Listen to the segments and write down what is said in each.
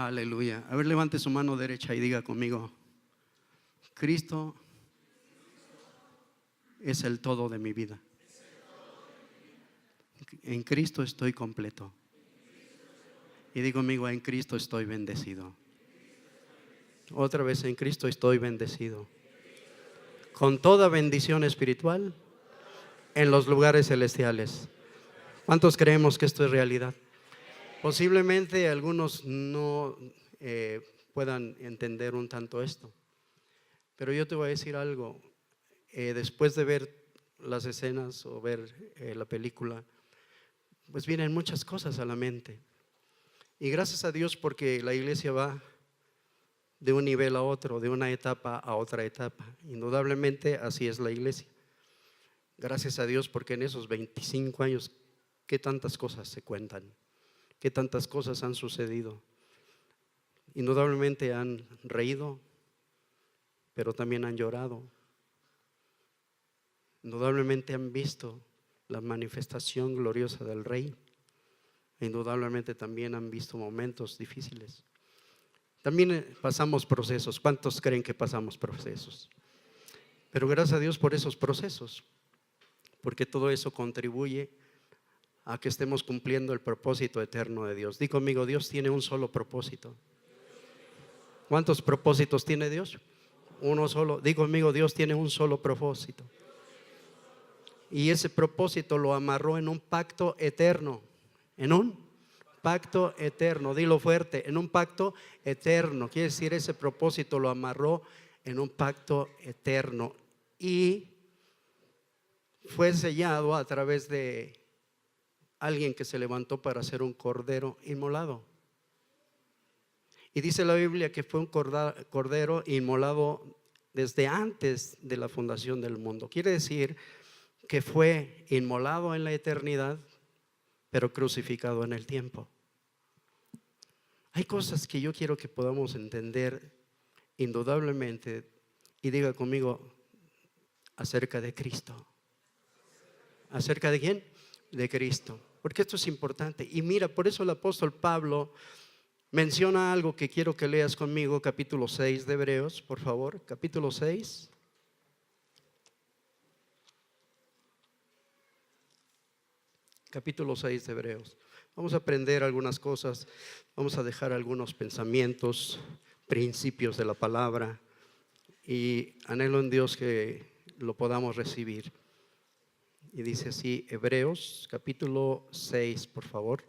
Aleluya. A ver, levante su mano derecha y diga conmigo: Cristo es el todo de mi vida. En Cristo estoy completo. Y digo conmigo: en Cristo estoy bendecido. Otra vez: en Cristo estoy bendecido con toda bendición espiritual en los lugares celestiales. ¿Cuántos creemos que esto es realidad? Posiblemente algunos no puedan entender un tanto esto, pero yo te voy a decir algo. Después de ver las escenas o ver la película, pues vienen muchas cosas a la mente. Y gracias a Dios, porque la iglesia va de un nivel a otro, de una etapa a otra etapa. Indudablemente así es la iglesia. Gracias a Dios, porque en esos 25 años, qué tantas cosas se cuentan, qué tantas cosas han sucedido. Indudablemente han reído, pero también han llorado. Indudablemente han visto la manifestación gloriosa del Rey. Indudablemente también han visto momentos difíciles. También pasamos procesos. ¿Cuántos creen que pasamos procesos? Pero gracias a Dios por esos procesos, porque todo eso contribuye a que estemos cumpliendo el propósito eterno de Dios. Di conmigo: Dios tiene un solo propósito. ¿Cuántos propósitos tiene Dios? Uno solo. Di conmigo: Dios tiene un solo propósito. Y ese propósito lo amarró en un pacto eterno. En un pacto eterno. Dilo fuerte: en un pacto eterno. Quiere decir, ese propósito lo amarró en un pacto eterno. Y fue sellado a través de alguien que se levantó para ser un cordero inmolado. Y dice la Biblia que fue un cordero inmolado desde antes de la fundación del mundo. Quiere decir que fue inmolado en la eternidad, pero crucificado en el tiempo. Hay cosas que yo quiero que podamos entender indudablemente, y diga conmigo: acerca de Cristo. ¿Acerca de quién? De Cristo. Porque esto es importante. Y mira, por eso el apóstol Pablo menciona algo que quiero que leas conmigo, capítulo 6 de Hebreos, por favor, capítulo 6. Capítulo 6 de Hebreos. Vamos a aprender algunas cosas, vamos a dejar algunos pensamientos, principios de la palabra, y anhelo en Dios que lo podamos recibir. Y dice así, Hebreos capítulo 6, por favor.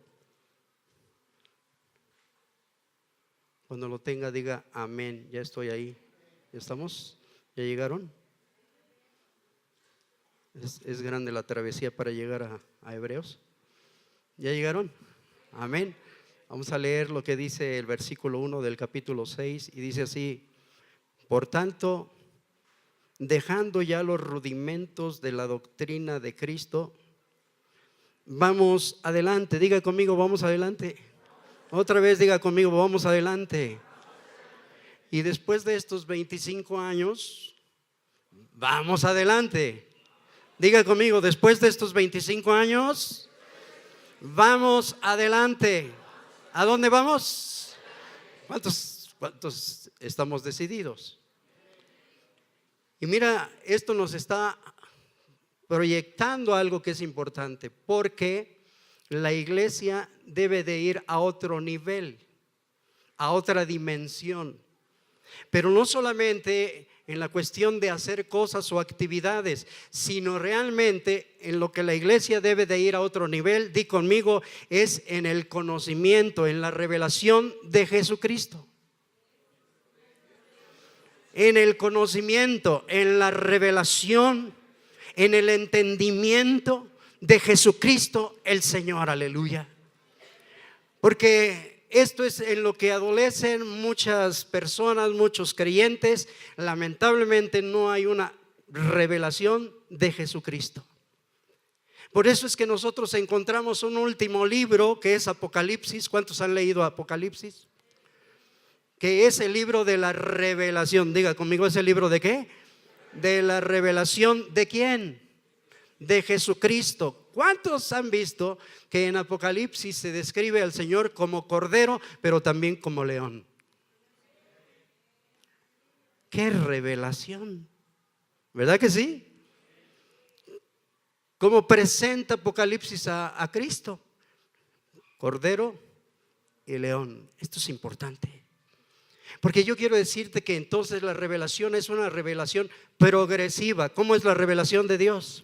Cuando lo tenga, diga amén. Ya estoy ahí. ¿Ya estamos? ¿Ya llegaron? Es grande la travesía para llegar a Hebreos. ¿Ya llegaron? Amén. Vamos a leer lo que dice el versículo 1 del capítulo 6 y dice así: por tanto, dejando ya los rudimentos de la doctrina de Cristo, vamos adelante. Diga conmigo: vamos adelante. Otra vez diga conmigo: vamos adelante. Y después de estos 25 años, vamos adelante. Diga conmigo: después de estos 25 años, vamos adelante. ¿A dónde vamos? ¿Cuántos estamos decididos? Y mira, esto nos está proyectando algo que es importante, porque la iglesia debe de ir a otro nivel, a otra dimensión. Pero no solamente en la cuestión de hacer cosas o actividades, sino realmente en lo que la iglesia debe de ir a otro nivel, di conmigo, es en el conocimiento, en la revelación de Jesucristo. En el conocimiento, en la revelación, en el entendimiento de Jesucristo el Señor, aleluya. Porque esto es en lo que adolecen muchas personas, muchos creyentes. Lamentablemente no hay una revelación de Jesucristo. Por eso es que nosotros encontramos un último libro que es Apocalipsis. ¿Cuántos han leído Apocalipsis? Que es el libro de la revelación. Diga conmigo: ¿es el libro de qué? De la revelación. ¿De quién? De Jesucristo. ¿Cuántos han visto que en Apocalipsis se describe al Señor como cordero, pero también como león? ¡Qué revelación! ¿Verdad que sí? ¿Cómo presenta Apocalipsis a Cristo? Cordero y león. Esto es importante, porque yo quiero decirte que entonces la revelación es una revelación progresiva. ¿Cómo es la revelación de Dios?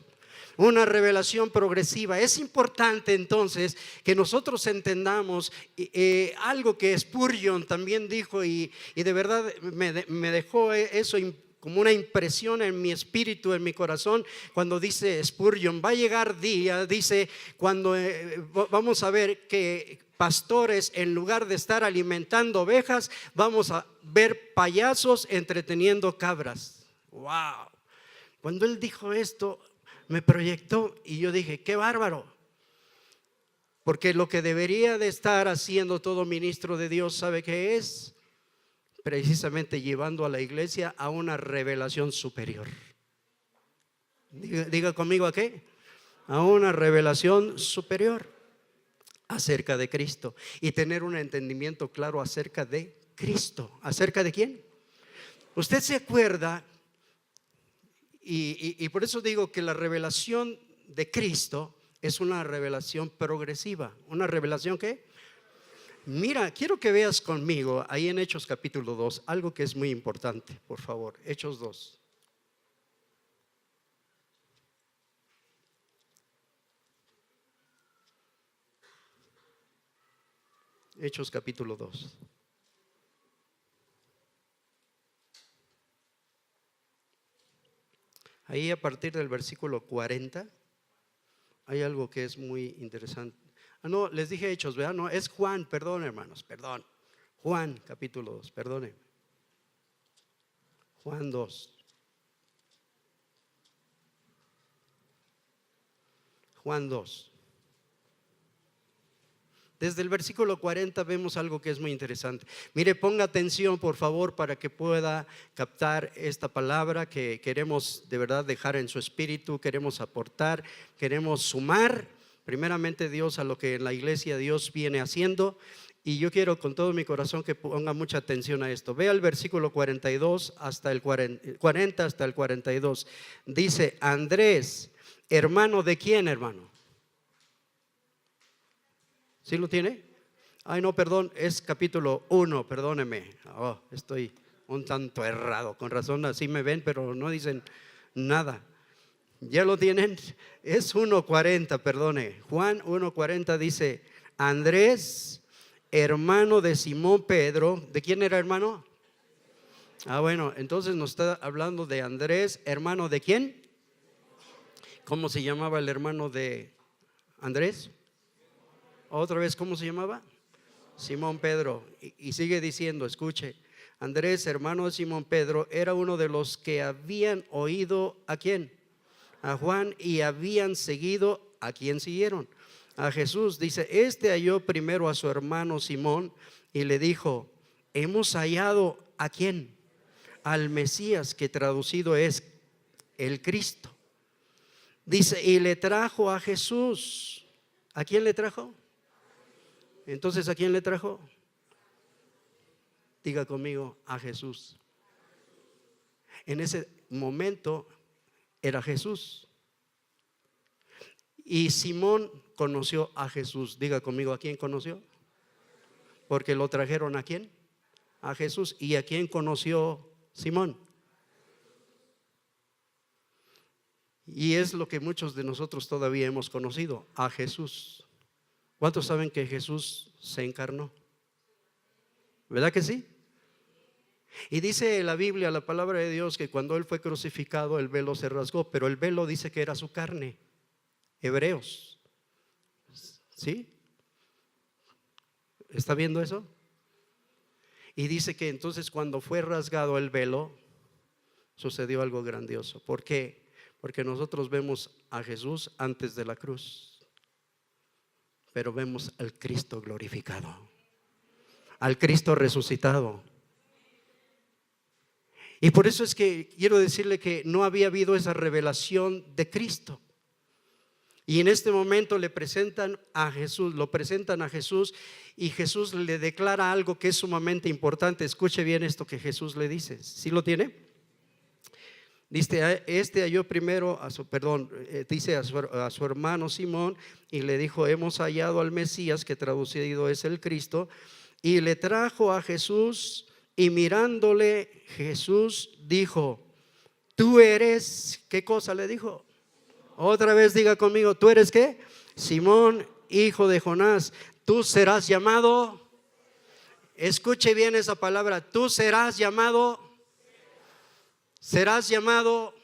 Una revelación progresiva. Es importante entonces que nosotros entendamos algo que Spurgeon también dijo, y de verdad me dejó eso como una impresión en mi espíritu, en mi corazón, cuando dice Spurgeon: va a llegar día, dice, cuando vamos a ver que pastores, en lugar de estar alimentando ovejas, vamos a ver payasos entreteniendo cabras. Wow. Cuando él dijo esto, me proyectó y yo dije: qué bárbaro. Porque lo que debería de estar haciendo todo ministro de Dios, ¿sabe qué es? Precisamente llevando a la iglesia a una revelación superior. Diga conmigo, ¿a qué? A una revelación superior acerca de Cristo, y tener un entendimiento claro acerca de Cristo. ¿Acerca de quién? Usted se acuerda, y por eso digo que la revelación de Cristo es una revelación progresiva. ¿Una revelación qué? Mira, quiero que veas conmigo ahí en Hechos capítulo 2 algo que es muy importante, por favor. Hechos 2. Hechos capítulo 2. Ahí a partir del versículo 40 hay algo que es muy interesante. No, les dije Hechos, ¿verdad? No, es Juan, perdón hermanos, perdón. Juan capítulo 2, perdone. Juan 2. Juan 2. Desde el versículo 40 vemos algo que es muy interesante. Mire, ponga atención por favor para que pueda captar esta palabra que queremos de verdad dejar en su espíritu. Queremos aportar, queremos sumar primeramente Dios a lo que en la iglesia Dios viene haciendo. Y yo quiero con todo mi corazón que ponga mucha atención a esto. Vea el versículo 42 hasta el 40 hasta el 42. Dice: Andrés, hermano de quién, hermano. ¿Sí lo tiene? Ay, no, perdón, es capítulo 1, perdóneme. Estoy un tanto errado, con razón así me ven, pero no dicen nada. ¿Ya lo tienen? Es 1:40, perdone. Juan 1:40 dice: Andrés, hermano de Simón Pedro. ¿De quién era hermano? Bueno, entonces nos está hablando de Andrés, hermano de quién. ¿Cómo se llamaba el hermano de Andrés? Otra vez, ¿cómo se llamaba? Simón Pedro. Y sigue diciendo, escuche: Andrés, hermano de Simón Pedro, era uno de los que habían oído ¿a quién? A Juan, y habían seguido. ¿A quién siguieron? A Jesús. Dice: este halló primero a su hermano Simón y le dijo: hemos hallado ¿a quién? Al Mesías, que traducido es el Cristo. Dice: y le trajo a Jesús. ¿A quién le trajo? Entonces, ¿a quién le trajo? Diga conmigo: a Jesús. En ese momento era Jesús. Y Simón conoció a Jesús. Diga conmigo: ¿a quién conoció? Porque lo trajeron ¿a quién? A Jesús. ¿Y a quién conoció Simón? Y es lo que muchos de nosotros todavía hemos conocido: a Jesús. ¿Cuántos saben que Jesús se encarnó? ¿Verdad que sí? Y dice la Biblia, la palabra de Dios, que cuando Él fue crucificado el velo se rasgó, pero el velo dice que era su carne. Hebreos. ¿Sí? ¿Está viendo eso? Y dice que entonces cuando fue rasgado el velo, sucedió algo grandioso. ¿Por qué? Porque nosotros vemos a Jesús antes de la cruz, pero vemos al Cristo glorificado, al Cristo resucitado. Y por eso es que quiero decirle que no había habido esa revelación de Cristo. Y en este momento le presentan a Jesús, lo presentan a Jesús, y Jesús le declara algo que es sumamente importante. Escuche bien esto que Jesús le dice. ¿Sí lo tiene? Dice, halló primero dice a su hermano Simón, y le dijo: hemos hallado al Mesías, que traducido es el Cristo. Y le trajo a Jesús, y mirándole Jesús dijo: tú eres, ¿qué cosa le dijo? Otra vez diga conmigo: ¿tú eres qué? Simón, hijo de Jonás, tú serás llamado. Escuche bien esa palabra: tú serás llamado. Serás llamado.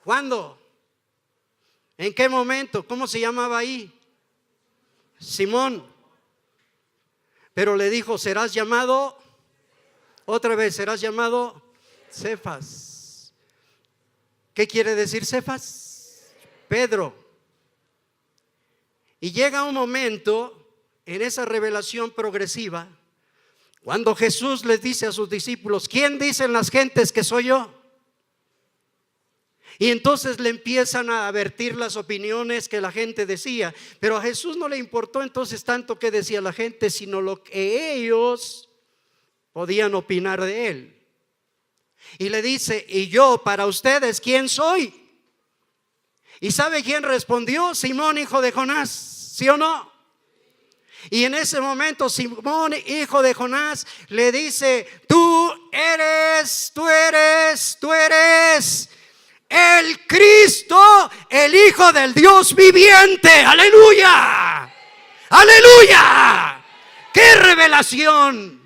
¿Cuándo? ¿En qué momento? ¿Cómo se llamaba ahí? Simón. Pero le dijo: serás llamado. Otra vez: serás llamado Cefas. ¿Qué quiere decir Cefas? Pedro. Y llega un momento en esa revelación progresiva cuando Jesús les dice a sus discípulos: ¿quién dicen las gentes que soy yo? Y entonces le empiezan a advertir las opiniones que la gente decía, pero a Jesús no le importó entonces tanto que decía la gente, sino lo que ellos podían opinar de él. Y le dice: ¿y yo para ustedes quién soy? ¿Y sabe quién respondió? Simón, hijo de Jonás, ¿sí o no? Y en ese momento Simón, hijo de Jonás, le dice: tú eres el Cristo, el Hijo del Dios viviente. ¡Aleluya! ¡Aleluya! ¡Qué revelación!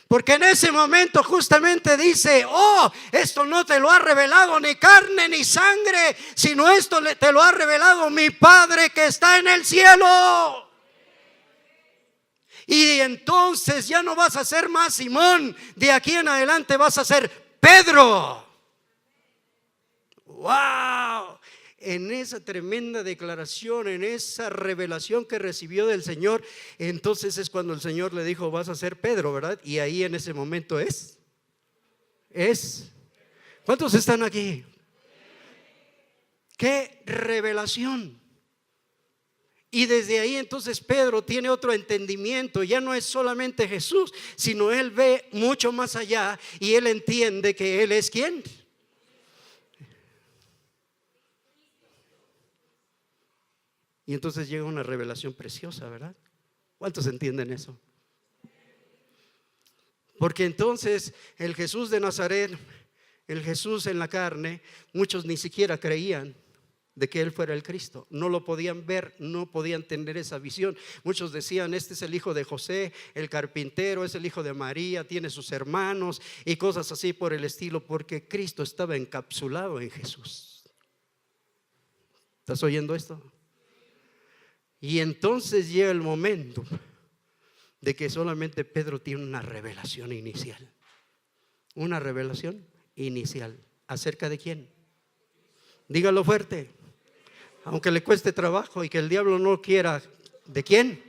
Porque en ese momento justamente dice: oh, esto no te lo ha revelado ni carne ni sangre, sino esto te lo ha revelado mi Padre que está en el cielo. Y entonces ya no vas a ser más Simón, de aquí en adelante vas a ser Pedro. ¡Wow! En esa tremenda declaración, en esa revelación que recibió del Señor, entonces es cuando el Señor le dijo: vas a ser Pedro, ¿verdad? Y ahí en ese momento es. ¿Cuántos están aquí? ¡Qué revelación! Y desde ahí entonces Pedro tiene otro entendimiento. Ya no es solamente Jesús, sino él ve mucho más allá y él entiende que él es ¿quién? Y entonces llega una revelación preciosa, ¿verdad? ¿Cuántos entienden eso? Porque entonces el Jesús de Nazaret, el Jesús en la carne, muchos ni siquiera creían de que él fuera el Cristo. No lo podían ver, no podían tener esa visión. Muchos decían: este es el hijo de José, el carpintero, es el hijo de María, tiene sus hermanos y cosas así por el estilo, porque Cristo estaba encapsulado en Jesús. ¿Estás oyendo esto? Y entonces llega el momento de que solamente Pedro tiene una revelación inicial. Una revelación inicial. ¿Acerca de quién? Dígalo fuerte, aunque le cueste trabajo y que el diablo no quiera. ¿De quién?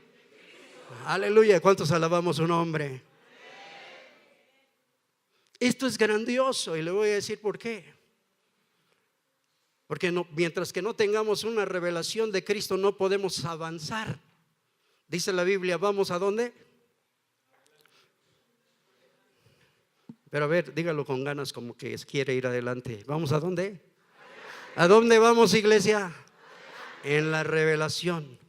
Aleluya. ¿Cuántos alabamos su nombre? Esto es grandioso y le voy a decir por qué. Porque mientras que no tengamos una revelación de Cristo, no podemos avanzar. Dice la Biblia: ¿vamos a dónde? Pero a ver, dígalo con ganas, como que quiere ir adelante. ¿Vamos a dónde? ¿A dónde vamos, iglesia? En la revelación.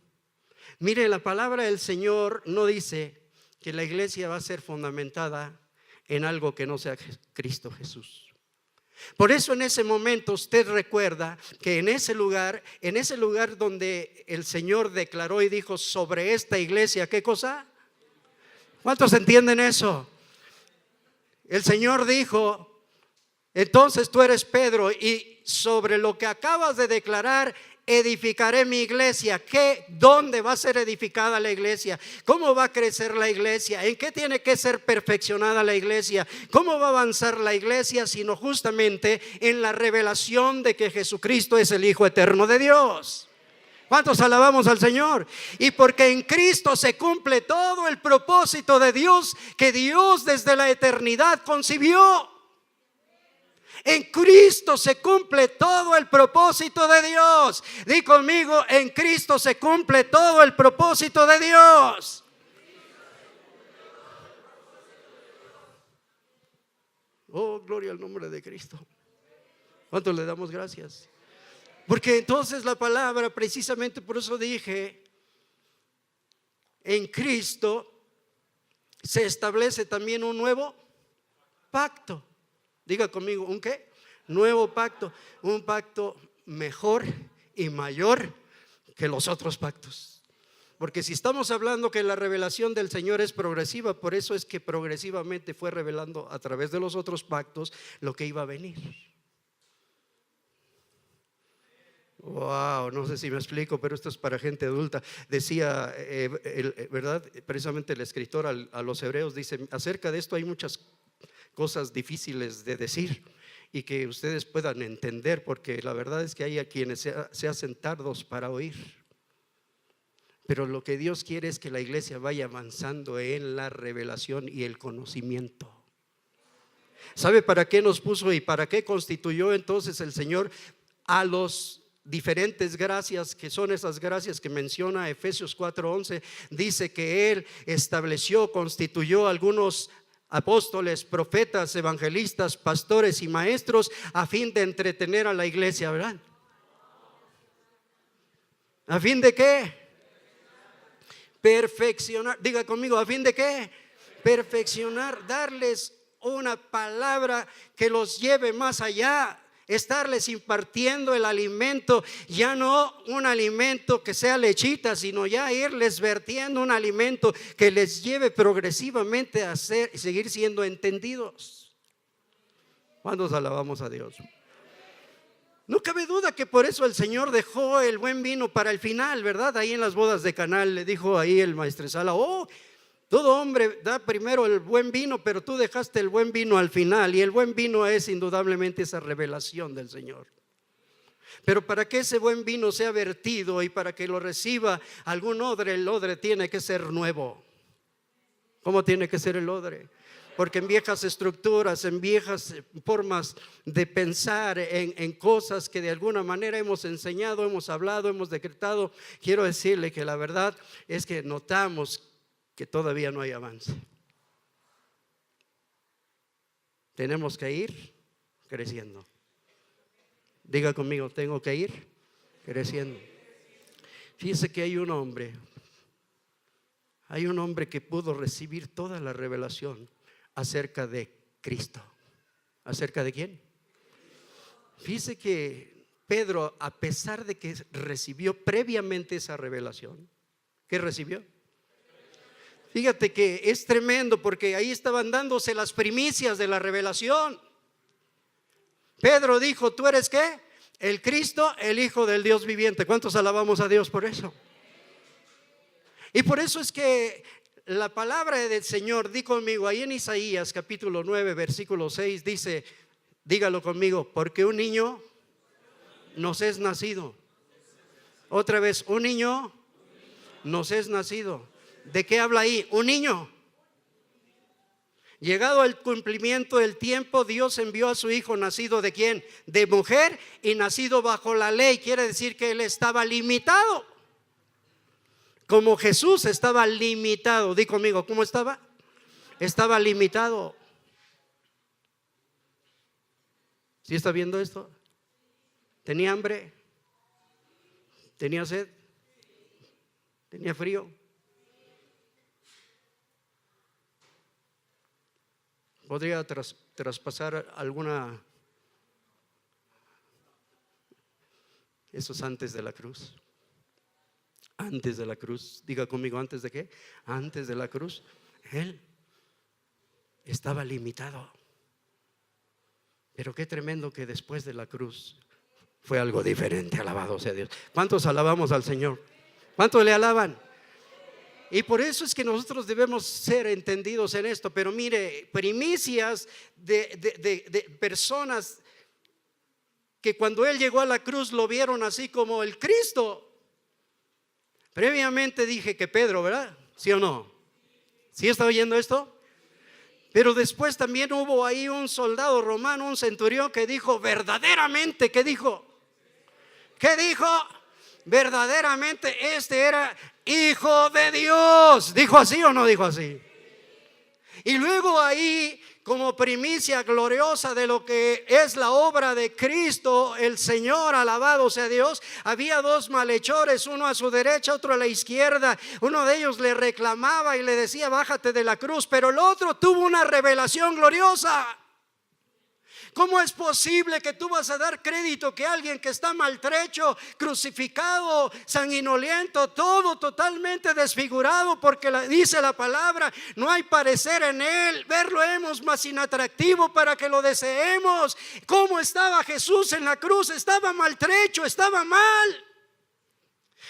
Mire, la palabra del Señor no dice que la iglesia va a ser fundamentada en algo que no sea Cristo Jesús. Por eso en ese momento usted recuerda que en ese lugar donde el Señor declaró y dijo sobre esta iglesia, ¿qué cosa? ¿Cuántos entienden eso? El Señor dijo: entonces tú eres Pedro, y sobre lo que acabas de declarar edificaré mi iglesia. ¿Qué? ¿Dónde va a ser edificada la iglesia? ¿Cómo va a crecer la iglesia? ¿En qué tiene que ser perfeccionada la iglesia? ¿Cómo va a avanzar la iglesia? Sino justamente en la revelación de que Jesucristo es el Hijo eterno de Dios. ¿Cuántos alabamos al Señor? Y porque en Cristo se cumple todo el propósito de Dios que Dios desde la eternidad concibió. En Cristo se cumple todo el propósito de Dios. Di conmigo, en Cristo se cumple todo el propósito de Dios. Oh, gloria al nombre de Cristo. ¿Cuánto le damos gracias? Porque entonces la palabra, precisamente por eso dije, en Cristo se establece también un nuevo pacto. Diga conmigo, ¿un qué? Nuevo pacto. Un pacto mejor y mayor que los otros pactos. Porque si estamos hablando que la revelación del Señor es progresiva, por eso es que progresivamente fue revelando a través de los otros pactos lo que iba a venir. Wow, no sé si me explico, pero esto es para gente adulta. Decía, ¿verdad? Precisamente el escritor a los hebreos dice, acerca de esto hay muchas cosas difíciles de decir y que ustedes puedan entender, porque la verdad es que hay a quienes se hacen tardos para oír. Pero lo que Dios quiere es que la iglesia vaya avanzando en la revelación y el conocimiento. ¿Sabe para qué nos puso y para qué constituyó entonces el Señor a los diferentes gracias, que son esas gracias que menciona Efesios 4:11? Dice que Él estableció, constituyó algunos apóstoles, profetas, evangelistas, pastores y maestros a fin de entretener a la iglesia, ¿verdad? ¿A fin de qué? Perfeccionar. Diga conmigo, ¿a fin de qué? Perfeccionar, darles una palabra que los lleve más allá. Estarles impartiendo el alimento, ya no un alimento que sea lechita, sino ya irles vertiendo un alimento que les lleve progresivamente a seguir siendo entendidos. ¿Cuántos alabamos a Dios? No cabe duda que por eso el Señor dejó el buen vino para el final, ¿verdad? Ahí en las bodas de Caná le dijo ahí el maestresala, oh, todo hombre da primero el buen vino, pero tú dejaste el buen vino al final. Y el buen vino es indudablemente esa revelación del Señor. Pero para que ese buen vino sea vertido y para que lo reciba algún odre, el odre tiene que ser nuevo. ¿Cómo tiene que ser el odre? Porque en viejas estructuras, en viejas formas de pensar, en cosas que de alguna manera hemos enseñado, hemos hablado, hemos decretado, quiero decirle que la verdad es que notamos que todavía no hay avance. Tenemos que ir creciendo. Diga conmigo, tengo que ir creciendo. Fíjese que hay un hombre que pudo recibir toda la revelación acerca de Cristo. ¿Acerca de quién? Fíjese que Pedro, a pesar de que recibió previamente esa revelación, ¿qué recibió? Fíjate que es tremendo porque ahí estaban dándose las primicias de la revelación. Pedro dijo, ¿tú eres qué? El Cristo, el Hijo del Dios viviente. ¿Cuántos alabamos a Dios por eso? Y por eso es que la palabra del Señor, di conmigo, ahí en Isaías capítulo 9, versículo 6, dice, dígalo conmigo, porque un niño nos es nacido. Otra vez, un niño nos es nacido. ¿De qué habla ahí? Un niño. Llegado el cumplimiento del tiempo, Dios envió a su hijo nacido ¿de quién? De mujer y nacido bajo la ley. Quiere decir que él estaba limitado. Como Jesús estaba limitado. Di conmigo, ¿cómo estaba? Estaba limitado. ¿Sí está viendo esto? ¿Tenía hambre? ¿Tenía sed? ¿Tenía frío? ¿Podría traspasar alguna? Eso es antes de la cruz. Antes de la cruz. Diga conmigo, ¿antes de qué? Antes de la cruz. Él estaba limitado. Pero qué tremendo que después de la cruz fue algo diferente. Alabado sea Dios. ¿Cuántos alabamos al Señor? ¿Cuántos le alaban? Y por eso es que nosotros debemos ser entendidos en esto. Pero mire, primicias de personas que cuando Él llegó a la cruz lo vieron así como el Cristo. Previamente dije que Pedro, ¿verdad? ¿Sí o no? ¿Sí está oyendo esto? Pero después también hubo ahí un soldado romano, un centurión que dijo verdaderamente, ¿qué dijo? ¿Qué dijo? Verdaderamente este era hijo de Dios. ¿Dijo así o no dijo así? Y luego ahí, como primicia gloriosa de lo que es la obra de Cristo, el Señor, alabado sea Dios, había dos malhechores, uno a su derecha, otro a la izquierda. Uno de ellos le reclamaba y le decía: bájate de la cruz. Pero el otro tuvo una revelación gloriosa. ¿Cómo es posible que tú vas a dar crédito que alguien que está maltrecho, crucificado, sanguinoliento, todo totalmente desfigurado, porque dice la palabra, no hay parecer en él, verlo hemos más inatractivo para que lo deseemos? ¿Cómo estaba Jesús en la cruz? Estaba maltrecho, estaba mal.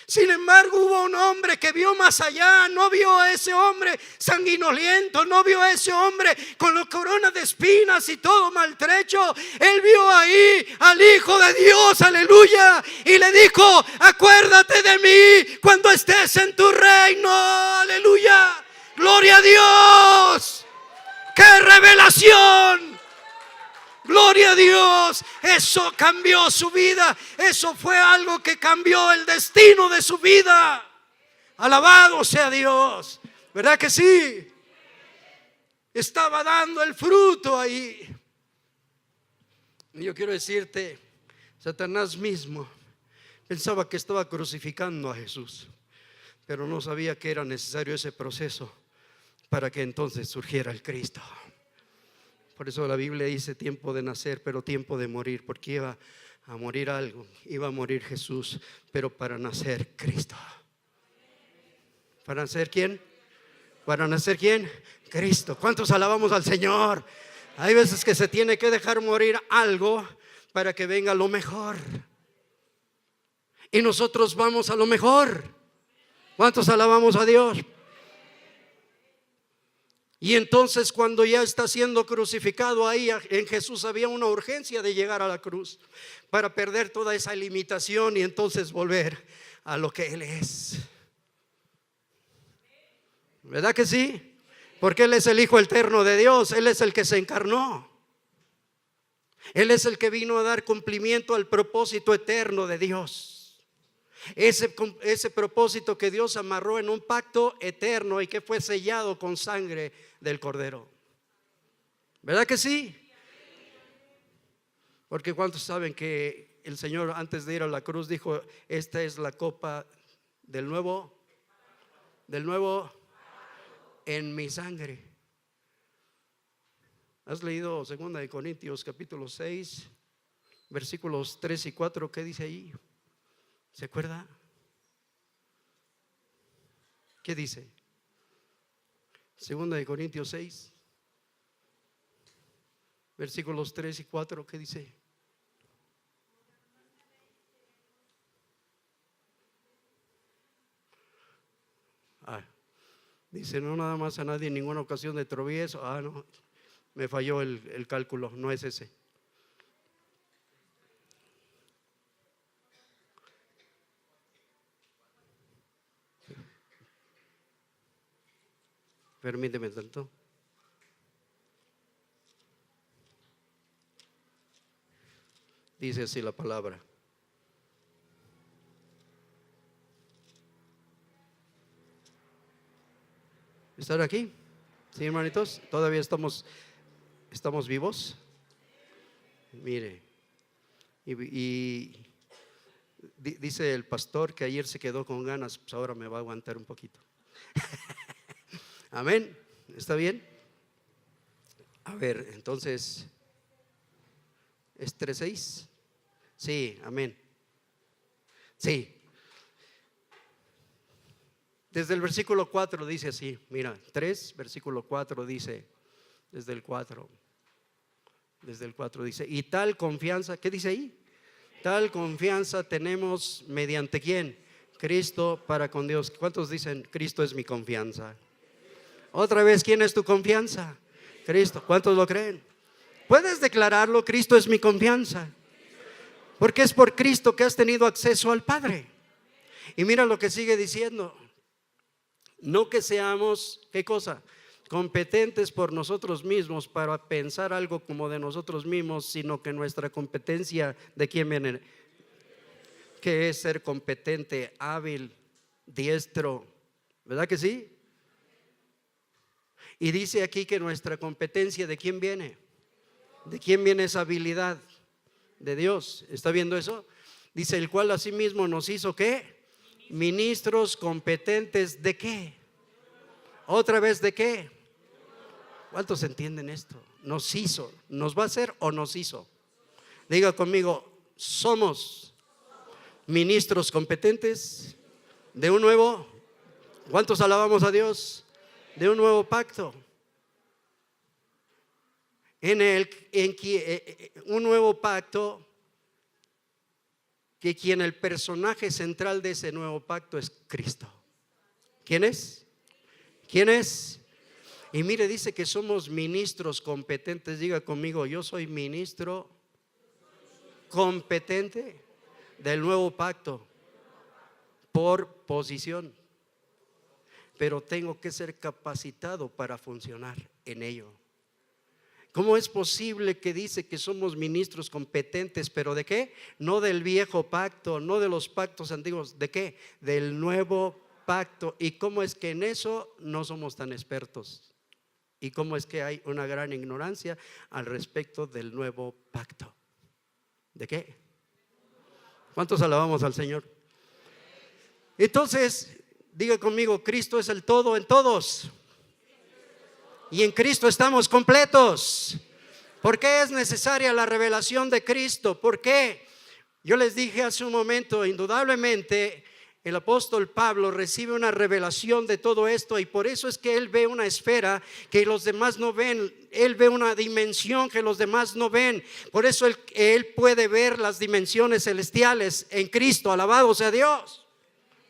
Sin embargo, hubo un hombre que vio más allá. No vio a ese hombre sanguinoliento, no vio a ese hombre con la corona de espinas y todo maltrecho. Él vio ahí al Hijo de Dios, aleluya, y le dijo: acuérdate de mí cuando estés en tu reino, aleluya. Gloria a Dios. ¡Qué revelación! Gloria a Dios. Eso cambió su vida. Eso fue algo que cambió el destino de su vida. Alabado sea Dios. ¿Verdad que sí? Estaba dando el fruto ahí. Y yo quiero decirte, Satanás mismo pensaba que estaba crucificando a Jesús, pero no sabía que era necesario ese proceso para que entonces surgiera el Cristo. Por eso la Biblia dice tiempo de nacer, pero tiempo de morir, porque iba a morir algo. Iba a morir Jesús, pero para nacer Cristo. ¿Para nacer quién? ¿Para nacer quién? Cristo. ¿Cuántos alabamos al Señor? Hay veces que se tiene que dejar morir algo para que venga lo mejor. Y nosotros vamos a lo mejor. ¿Cuántos alabamos a Dios? Y entonces, cuando ya está siendo crucificado, ahí en Jesús había una urgencia de llegar a la cruz para perder toda esa limitación y entonces volver a lo que Él es. ¿Verdad que sí? Porque Él es el Hijo eterno de Dios. Él es el que se encarnó. Él es el que vino a dar cumplimiento al propósito eterno de Dios. Ese propósito que Dios amarró en un pacto eterno y que fue sellado con sangre del Cordero. ¿Verdad que sí? Porque ¿cuántos saben que el Señor, antes de ir a la cruz, dijo: esta es la copa del nuevo en mi sangre? ¿Has leído 2 de Corintios capítulo 6 versículos 3 y 4? ¿Qué dice ahí? ¿Se acuerda? ¿Qué dice? 2 de Corintios 6 versículos 3 y 4. ¿Qué dice? Dice: no nada más a nadie en ninguna ocasión de tropiezo. No, me falló el cálculo, no es ese. Permíteme tanto. Dice así la palabra: ¿están aquí? ¿Sí, hermanitos? ¿Todavía estamos vivos? Mire, y dice el pastor que ayer se quedó con ganas, pues ahora me va a aguantar un poquito. Amén. ¿Está bien? A ver, entonces, ¿es 3:6? Sí, amén. Sí. Desde el versículo 4 dice así, mira, 3, versículo 4 dice, desde el 4 dice: y tal confianza, ¿qué dice ahí? Tal confianza tenemos mediante ¿quién? Cristo para con Dios. ¿Cuántos dicen: Cristo es mi confianza? Otra vez, ¿quién es tu confianza? Cristo. ¿Cuántos lo creen? ¿Puedes declararlo? Cristo es mi confianza. Porque es por Cristo que has tenido acceso al Padre. Y mira lo que sigue diciendo: no que seamos, ¿qué cosa? competentes por nosotros mismos para pensar algo como de nosotros mismos, sino que nuestra competencia, ¿de quién viene? Que es ser competente, hábil, diestro, ¿verdad que sí? Y dice aquí que nuestra competencia, ¿de quién viene? ¿De quién viene esa habilidad? De Dios. ¿Está viendo eso? Dice, el cual asimismo nos hizo ¿qué? Ministros competentes ¿de qué? Otra vez ¿de qué? ¿Cuántos entienden esto? Nos hizo. ¿Nos va a hacer o nos hizo? Diga conmigo, somos ministros competentes de un nuevo. ¿Cuántos alabamos a Dios? De un nuevo pacto. Un nuevo pacto que quien el personaje central de ese nuevo pacto es Cristo. ¿Quién es? ¿Quién es? Y mire, dice que somos ministros competentes. Diga conmigo, yo soy ministro competente del nuevo pacto por posición, pero tengo que ser capacitado para funcionar en ello. ¿Cómo es posible que dice que somos ministros competentes, pero de qué? No del viejo pacto, no de los pactos antiguos, ¿de qué? Del nuevo pacto. ¿Y cómo es que en eso no somos tan expertos? ¿Y cómo es que hay una gran ignorancia al respecto del nuevo pacto? ¿De qué? ¿Cuántos alabamos al Señor? Entonces, diga conmigo, Cristo es el todo en todos. Y en Cristo estamos completos. ¿Por qué es necesaria la revelación de Cristo? ¿Por qué? Yo les dije hace un momento, indudablemente el apóstol Pablo recibe una revelación de todo esto, y por eso es que él ve una esfera que los demás no ven. Él ve una dimensión que los demás no ven. Por eso él puede ver las dimensiones celestiales en Cristo. Alabado sea Dios.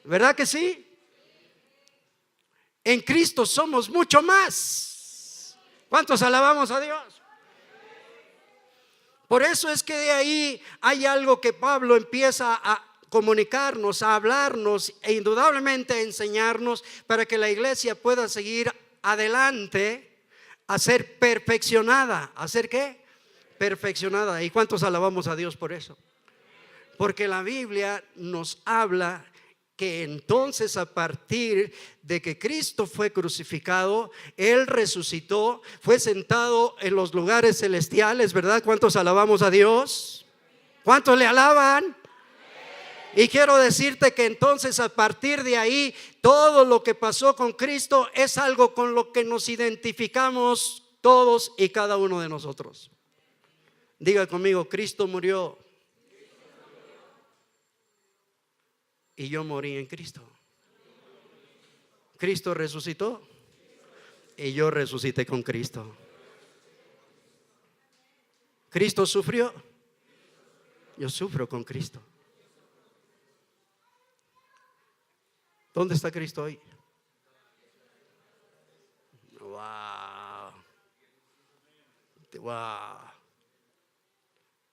¿Verdad que sí? En Cristo somos mucho más. ¿Cuántos alabamos a Dios? Por eso es que de ahí hay algo que Pablo empieza a comunicarnos, a hablarnos e indudablemente a enseñarnos para que la iglesia pueda seguir adelante a ser perfeccionada. ¿A ser qué? Perfeccionada. ¿Y cuántos alabamos a Dios por eso? Porque la Biblia nos habla que entonces, a partir de que Cristo fue crucificado, Él resucitó, fue sentado en los lugares celestiales, ¿verdad? ¿Cuántos alabamos a Dios? ¿Cuántos le alaban? Y quiero decirte que entonces, a partir de ahí, todo lo que pasó con Cristo es algo con lo que nos identificamos todos y cada uno de nosotros. Diga conmigo, Cristo murió y yo morí en Cristo. Cristo resucitó y yo resucité con Cristo. Cristo sufrió, yo sufro con Cristo. ¿Dónde está Cristo hoy? Wow.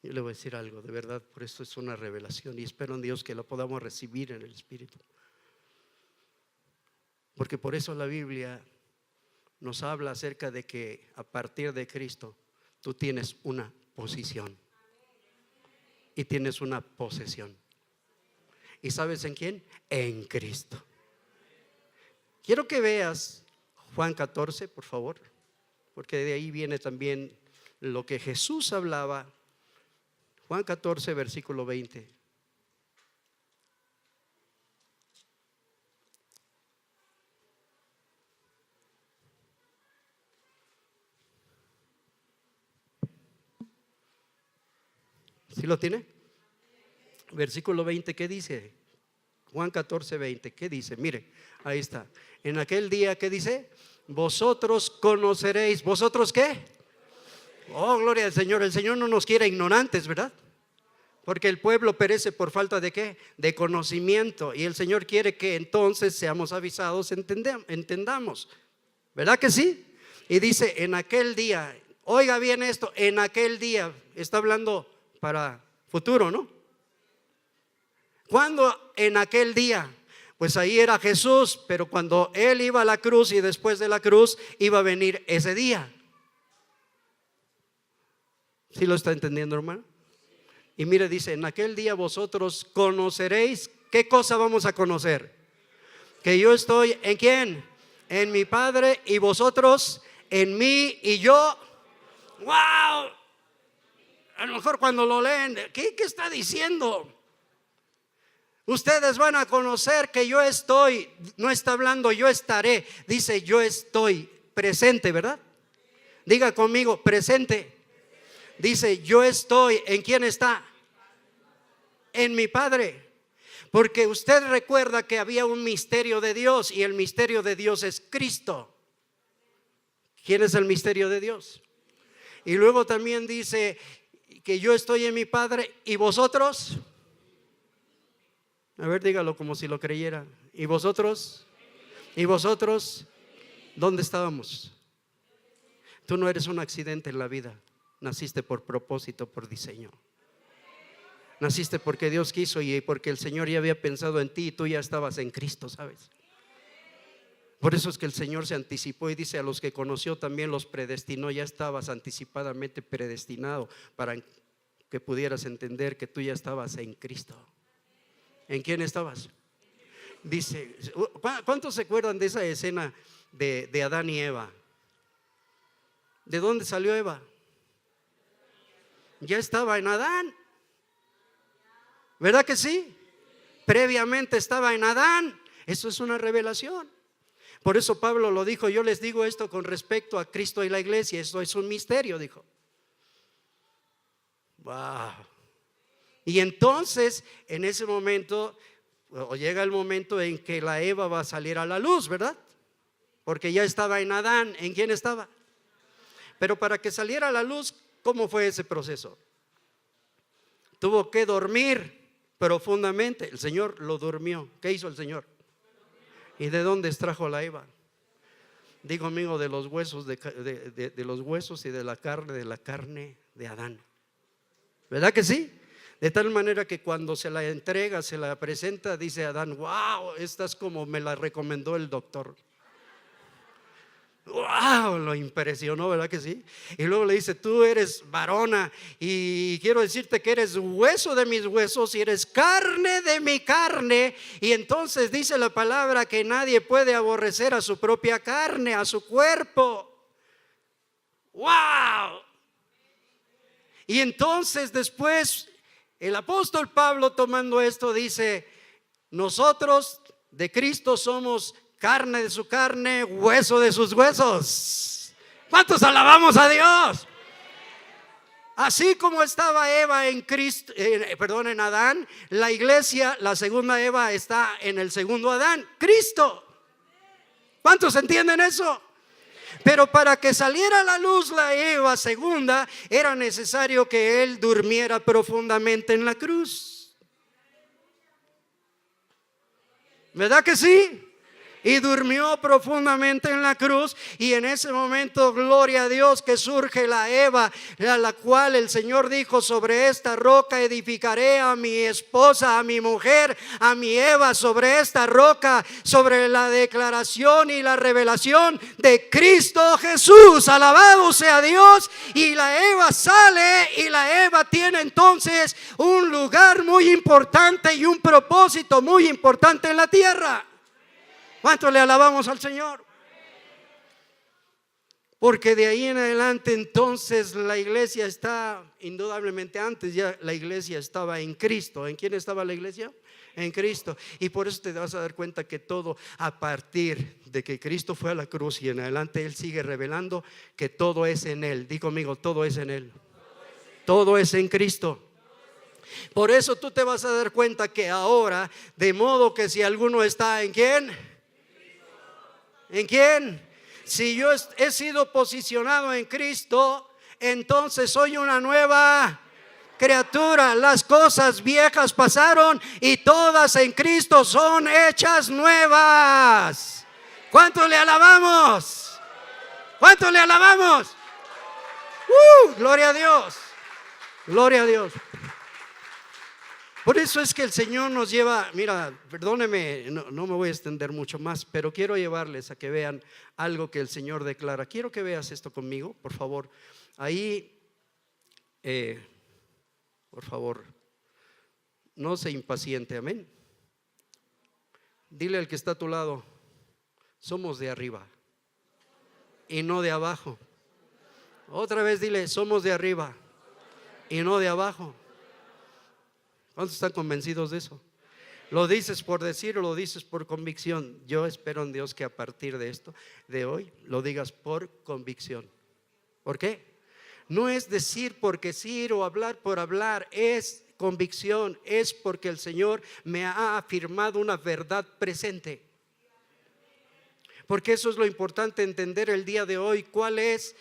Yo le voy a decir algo, de verdad, por eso es una revelación y espero en Dios que la podamos recibir en el Espíritu. Porque por eso la Biblia nos habla acerca de que a partir de Cristo tú tienes una posición y tienes una posesión. ¿Y sabes en quién? En Cristo. Quiero que veas Juan 14, por favor, porque de ahí viene también lo que Jesús hablaba. Juan 14, versículo 20. ¿Sí lo tiene? Versículo 20, ¿qué dice? Juan 14, 20, ¿qué dice? Mire, ahí está. En aquel día, ¿qué dice? Vosotros conoceréis. ¿Vosotros qué? Oh, gloria al Señor. El Señor no nos quiere ignorantes, ¿verdad? Porque el pueblo perece por falta de ¿qué? De conocimiento. Y el Señor quiere que entonces seamos avisados, entendamos. ¿Verdad que sí? Y dice, en aquel día, oiga bien esto, en aquel día, está hablando para futuro, ¿no? ¿Cuándo en aquel día? Pues ahí era Jesús, pero cuando Él iba a la cruz y después de la cruz iba a venir ese día. ¿Sí lo está entendiendo, hermano? Y mire, dice, en aquel día vosotros conoceréis. ¿Qué cosa vamos a conocer? Que yo estoy ¿en quién? En mi Padre y vosotros en mí y yo. ¡Wow! A lo mejor cuando lo leen, ¿qué está diciendo? Ustedes van a conocer que yo estoy. No está hablando yo estaré, dice yo estoy presente, ¿verdad? Diga conmigo, presente. Dice yo estoy. ¿En quién está? En mi Padre. Porque usted recuerda que había un misterio de Dios, y el misterio de Dios es Cristo. ¿Quién es el misterio de Dios? Y luego también dice que yo estoy en mi Padre y vosotros. A ver, dígalo como si lo creyera. ¿Y vosotros? ¿Y vosotros? ¿Dónde estábamos? Tú no eres un accidente en la vida. Naciste por propósito, por diseño. Naciste porque Dios quiso y porque el Señor ya había pensado en ti y tú ya estabas en Cristo, ¿sabes? Por eso es que el Señor se anticipó y dice: a los que conoció también los predestinó. Ya estabas anticipadamente predestinado para que pudieras entender que tú ya estabas en Cristo. ¿En quién estabas? Dice, ¿cuántos se acuerdan de esa escena de Adán y Eva? ¿De dónde salió Eva? Ya estaba en Adán, ¿verdad que sí? Previamente estaba en Adán. Eso es una revelación. Por eso Pablo lo dijo: yo les digo esto con respecto a Cristo y la iglesia. Esto es un misterio, dijo. Wow. Y entonces en ese momento, o llega el momento en que la Eva va a salir a la luz, ¿verdad? Porque ya estaba en Adán. ¿En quién estaba? Pero para que saliera a la luz, ¿cómo fue ese proceso? Tuvo que dormir profundamente. El Señor lo durmió. ¿Qué hizo el Señor? ¿Y de dónde extrajo la Eva? Digo, amigo, de los huesos de los huesos y de la carne de Adán. ¿Verdad que sí? De tal manera que cuando se la entrega, se la presenta, dice Adán: wow, esta es como me la recomendó el doctor. Wow, lo impresionó, ¿verdad que sí? Y luego le dice: tú eres varona y quiero decirte que eres hueso de mis huesos y eres carne de mi carne. Y entonces dice la palabra que nadie puede aborrecer a su propia carne, a su cuerpo. Wow. Y entonces después el apóstol Pablo, tomando esto, dice: nosotros de Cristo somos carne de su carne, hueso de sus huesos. ¿Cuántos alabamos a Dios? Así como estaba Eva en Cristo, en Adán, la iglesia, la segunda Eva, está en el segundo Adán, Cristo. ¿Cuántos entienden eso? Pero para que saliera a la luz la Eva segunda, era necesario que él durmiera profundamente en la cruz. ¿Verdad que sí? Y durmió profundamente en la cruz. Y en ese momento, gloria a Dios, que surge la Eva, a la cual el Señor dijo: sobre esta roca edificaré a mi esposa, a mi mujer, a mi Eva. Sobre esta roca, sobre la declaración y la revelación de Cristo Jesús. Alabado sea Dios. Y la Eva sale, y la Eva tiene entonces un lugar muy importante y un propósito muy importante en la tierra. ¿Cuánto le alabamos al Señor? Porque de ahí en adelante entonces la iglesia está, indudablemente antes ya la iglesia estaba en Cristo. ¿En quién estaba la iglesia? En Cristo. Y por eso te vas a dar cuenta que todo, a partir de que Cristo fue a la cruz y en adelante, Él sigue revelando que todo es en Él. Di conmigo: todo es en Él. Todo es en Cristo. Por eso tú te vas a dar cuenta que ahora, de modo que si alguno está en ¿quién? ¿En quién? Si yo he sido posicionado en Cristo, entonces soy una nueva criatura. Las cosas viejas pasaron y todas en Cristo son hechas nuevas. ¿Cuánto le alabamos? ¿Cuánto le alabamos? Gloria a Dios. Gloria a Dios. Por eso es que el Señor nos lleva, mira, perdóneme, no me voy a extender mucho más, pero quiero llevarles a que vean algo que el Señor declara. Quiero que veas esto conmigo, por favor. Ahí, por favor, no se impaciente, amén. Dile al que está a tu lado, somos de arriba y no de abajo. Otra vez dile, somos de arriba y no de abajo. ¿Cuántos están convencidos de eso? ¿Lo dices por decir o lo dices por convicción? Yo espero en Dios que a partir de esto, de hoy, lo digas por convicción. ¿Por qué? No es decir porque sí o hablar por hablar, es convicción, es porque el Señor me ha afirmado una verdad presente. Porque eso es lo importante entender el día de hoy. ¿Cuál es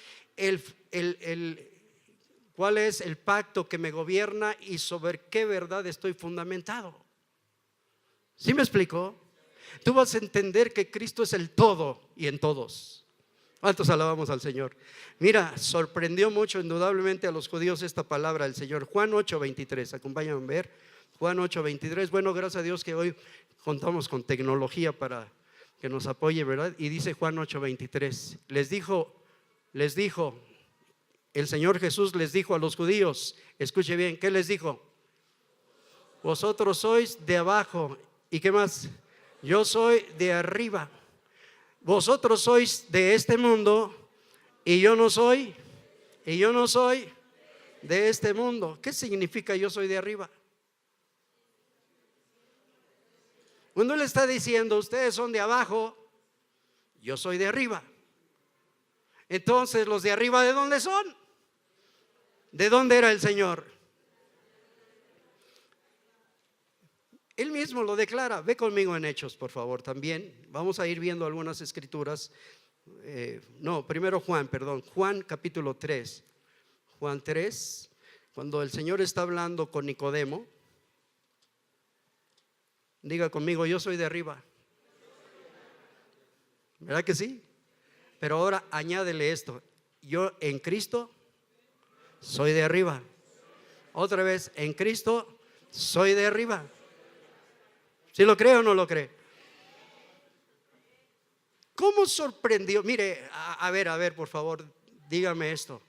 cuál es el pacto que me gobierna y sobre qué verdad estoy fundamentado? ¿Sí me explicó? Tú vas a entender que Cristo es el todo y en todos. ¿Cuántos alabamos al Señor? Mira, sorprendió mucho indudablemente a los judíos esta palabra del Señor. Juan 8:23, acompáñame a ver. Juan 8:23. Bueno, gracias a Dios que hoy contamos con tecnología para que nos apoye, ¿verdad? Y dice Juan 8:23, les dijo, el Señor Jesús les dijo a los judíos, escuche bien, ¿qué les dijo? Vosotros sois de abajo, ¿y qué más? Yo soy de arriba. Vosotros sois de este mundo y yo no soy de este mundo. ¿Qué significa yo soy de arriba? Cuando Él está diciendo, ustedes son de abajo, yo soy de arriba. Entonces, ¿los de arriba de dónde son? ¿De dónde era el Señor? Él mismo lo declara. Ve conmigo en Hechos, por favor, también. Vamos a ir viendo algunas escrituras. Primero Juan capítulo 3. Juan 3, cuando el Señor está hablando con Nicodemo. Diga conmigo, yo soy de arriba. ¿Verdad que sí? Pero ahora añádele esto, yo en Cristo soy de arriba. Otra vez, en Cristo soy de arriba. ¿Sí lo cree o no lo cree? ¿Cómo sorprendió? Mire, a ver, por favor, dígame esto.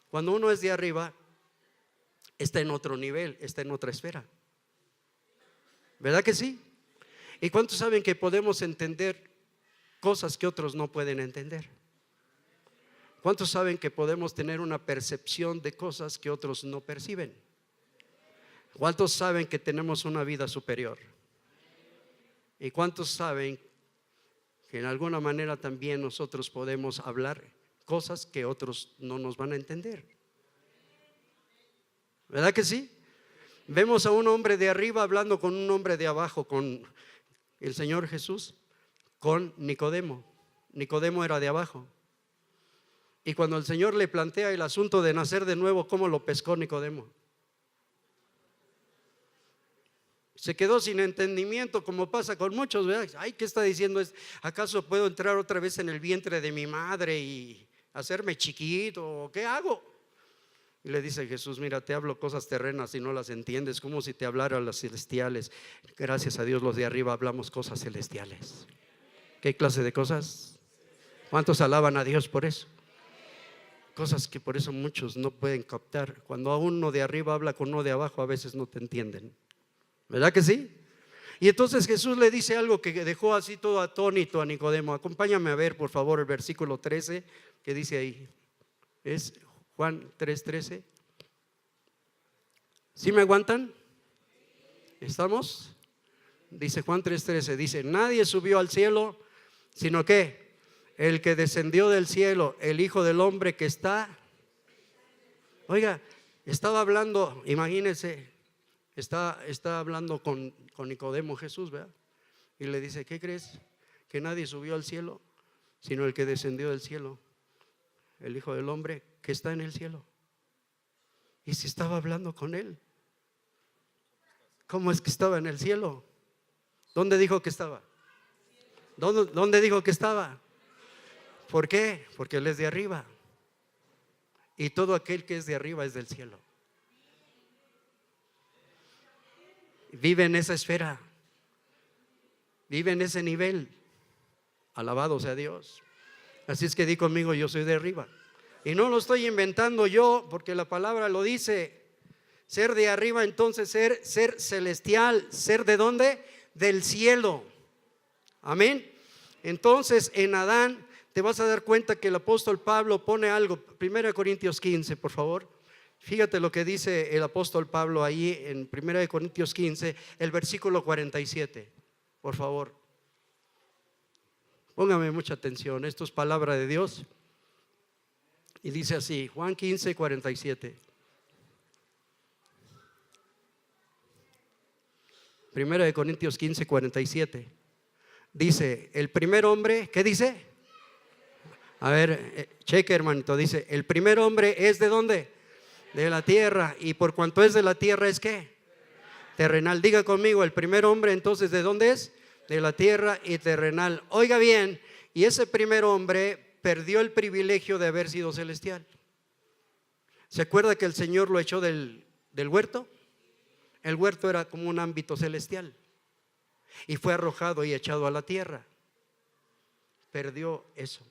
Cuando uno es de arriba, está en otro nivel, está en otra esfera. ¿Verdad que sí? ¿Y cuántos saben que podemos entender cosas que otros no pueden entender? ¿Cuántos saben que podemos tener una percepción de cosas que otros no perciben? ¿Cuántos saben que tenemos una vida superior? ¿Y cuántos saben que en alguna manera también nosotros podemos hablar cosas que otros no nos van a entender? ¿Verdad que sí? Vemos a un hombre de arriba hablando con un hombre de abajo, con el Señor Jesús, con Nicodemo. Nicodemo era de abajo. Y cuando el Señor le plantea el asunto de nacer de nuevo, ¿cómo lo pescó Nicodemo? Se quedó sin entendimiento, como pasa con muchos, ¿verdad? Ay, ¿qué está diciendo? ¿Acaso puedo entrar otra vez en el vientre de mi madre y hacerme chiquito? ¿Qué hago? Y le dice Jesús, mira, te hablo cosas terrenas y no las entiendes, como si te hablara las celestiales. Gracias a Dios los de arriba hablamos cosas celestiales. ¿Qué clase de cosas? ¿Cuántos alaban a Dios por eso? Cosas que por eso muchos no pueden captar. Cuando a uno de arriba habla con uno de abajo, a veces no te entienden. ¿Verdad que sí? Y entonces Jesús le dice algo que dejó así todo atónito a Nicodemo. Acompáñame a ver, por favor, el versículo 13 que dice ahí. Es Juan 3:13. ¿Sí me aguantan? ¿Estamos? Dice Juan 3:13. Dice, nadie subió al cielo, sino que el que descendió del cielo, el Hijo del Hombre que está. Oiga, estaba hablando, imagínense, está hablando con Nicodemo Jesús, ¿verdad? Y le dice, ¿qué crees? Que nadie subió al cielo, sino el que descendió del cielo, el Hijo del Hombre que está en el cielo. Y si estaba hablando con él, ¿cómo es que estaba en el cielo? ¿Dónde dijo que estaba? ¿Dónde dijo que estaba? ¿Por qué? Porque Él es de arriba. Y todo aquel que es de arriba es del cielo. Vive en esa esfera, vive en ese nivel. Alabado sea Dios. Así es que di conmigo, yo soy de arriba. Y no lo estoy inventando yo, porque la palabra lo dice. Ser de arriba, entonces ser celestial. ¿Ser de dónde? Del cielo. Amén. Entonces en Adán te vas a dar cuenta que el apóstol Pablo pone algo. 1 Corintios 15, por favor. Fíjate lo que dice el apóstol Pablo ahí en 1 Corintios 15, el versículo 47. Por favor, póngame mucha atención, esto es palabra de Dios. Y dice así, Juan 15, 47. 1 Corintios 15, 47. Dice, el primer hombre, ¿qué dice? A ver, cheque hermanito, dice, el primer hombre es ¿de dónde? De la tierra. Y por cuanto es de la tierra, ¿es qué? Terrenal. Diga conmigo, el primer hombre entonces ¿de dónde es? De la tierra y terrenal. Oiga bien, y ese primer hombre perdió el privilegio de haber sido celestial. ¿Se acuerda que el Señor lo echó del huerto? El huerto era como un ámbito celestial y fue arrojado y echado a la tierra. Perdió eso.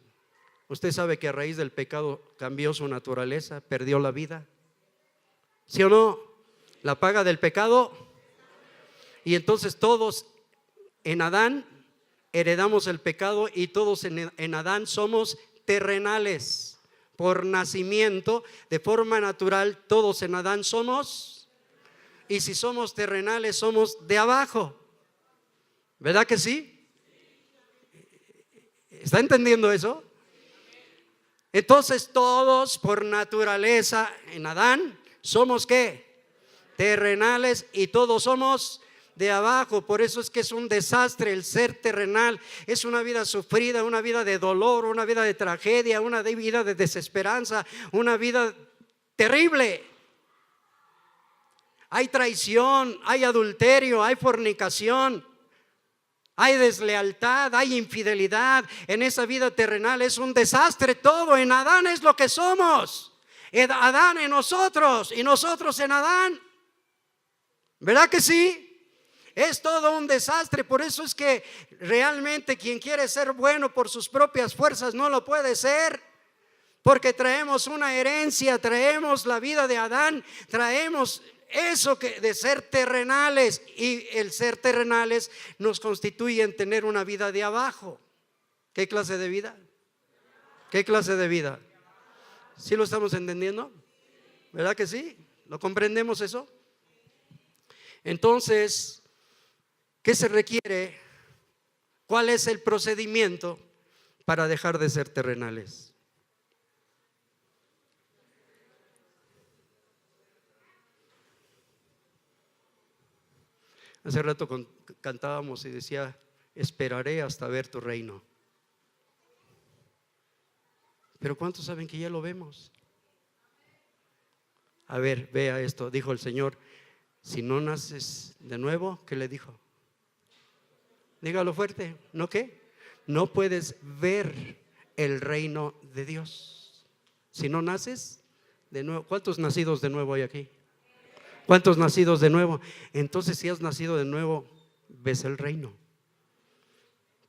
Usted sabe que a raíz del pecado cambió su naturaleza, perdió la vida. ¿Sí o no? La paga del pecado. Y entonces todos en Adán heredamos el pecado y todos en Adán somos terrenales. Por nacimiento, de forma natural, todos en Adán somos. Y si somos terrenales, somos de abajo. ¿Verdad que sí? ¿Está entendiendo eso? Entonces todos por naturaleza en Adán somos ¿qué? Terrenales y todos somos de abajo. Por eso es que es un desastre el ser terrenal. Es una vida sufrida, una vida de dolor, una vida de tragedia, una vida de desesperanza, una vida terrible. Hay traición, hay adulterio, hay fornicación, hay deslealtad, hay infidelidad. En esa vida terrenal es un desastre todo. En Adán es lo que somos. Adán en nosotros y nosotros en Adán. ¿Verdad que sí? Es todo un desastre. Por eso es que realmente quien quiere ser bueno por sus propias fuerzas no lo puede ser. Porque traemos una herencia, traemos la vida de Adán, traemos eso que de ser terrenales, y el ser terrenales nos constituye en tener una vida de abajo. ¿Qué clase de vida? ¿Qué clase de vida? ¿Sí lo estamos entendiendo? ¿Verdad que sí? ¿Lo comprendemos eso? Entonces, ¿qué se requiere? ¿Cuál es el procedimiento para dejar de ser terrenales? Hace rato cantábamos y decía, esperaré hasta ver tu reino. Pero ¿cuántos saben que ya lo vemos? A ver, vea esto, dijo el Señor, si no naces de nuevo, ¿qué le dijo? Dígalo fuerte, ¿no qué? No puedes ver el reino de Dios. Si no naces de nuevo. ¿Cuántos nacidos de nuevo hay aquí? ¿Cuántos nacidos de nuevo? Entonces si has nacido de nuevo, ves el reino.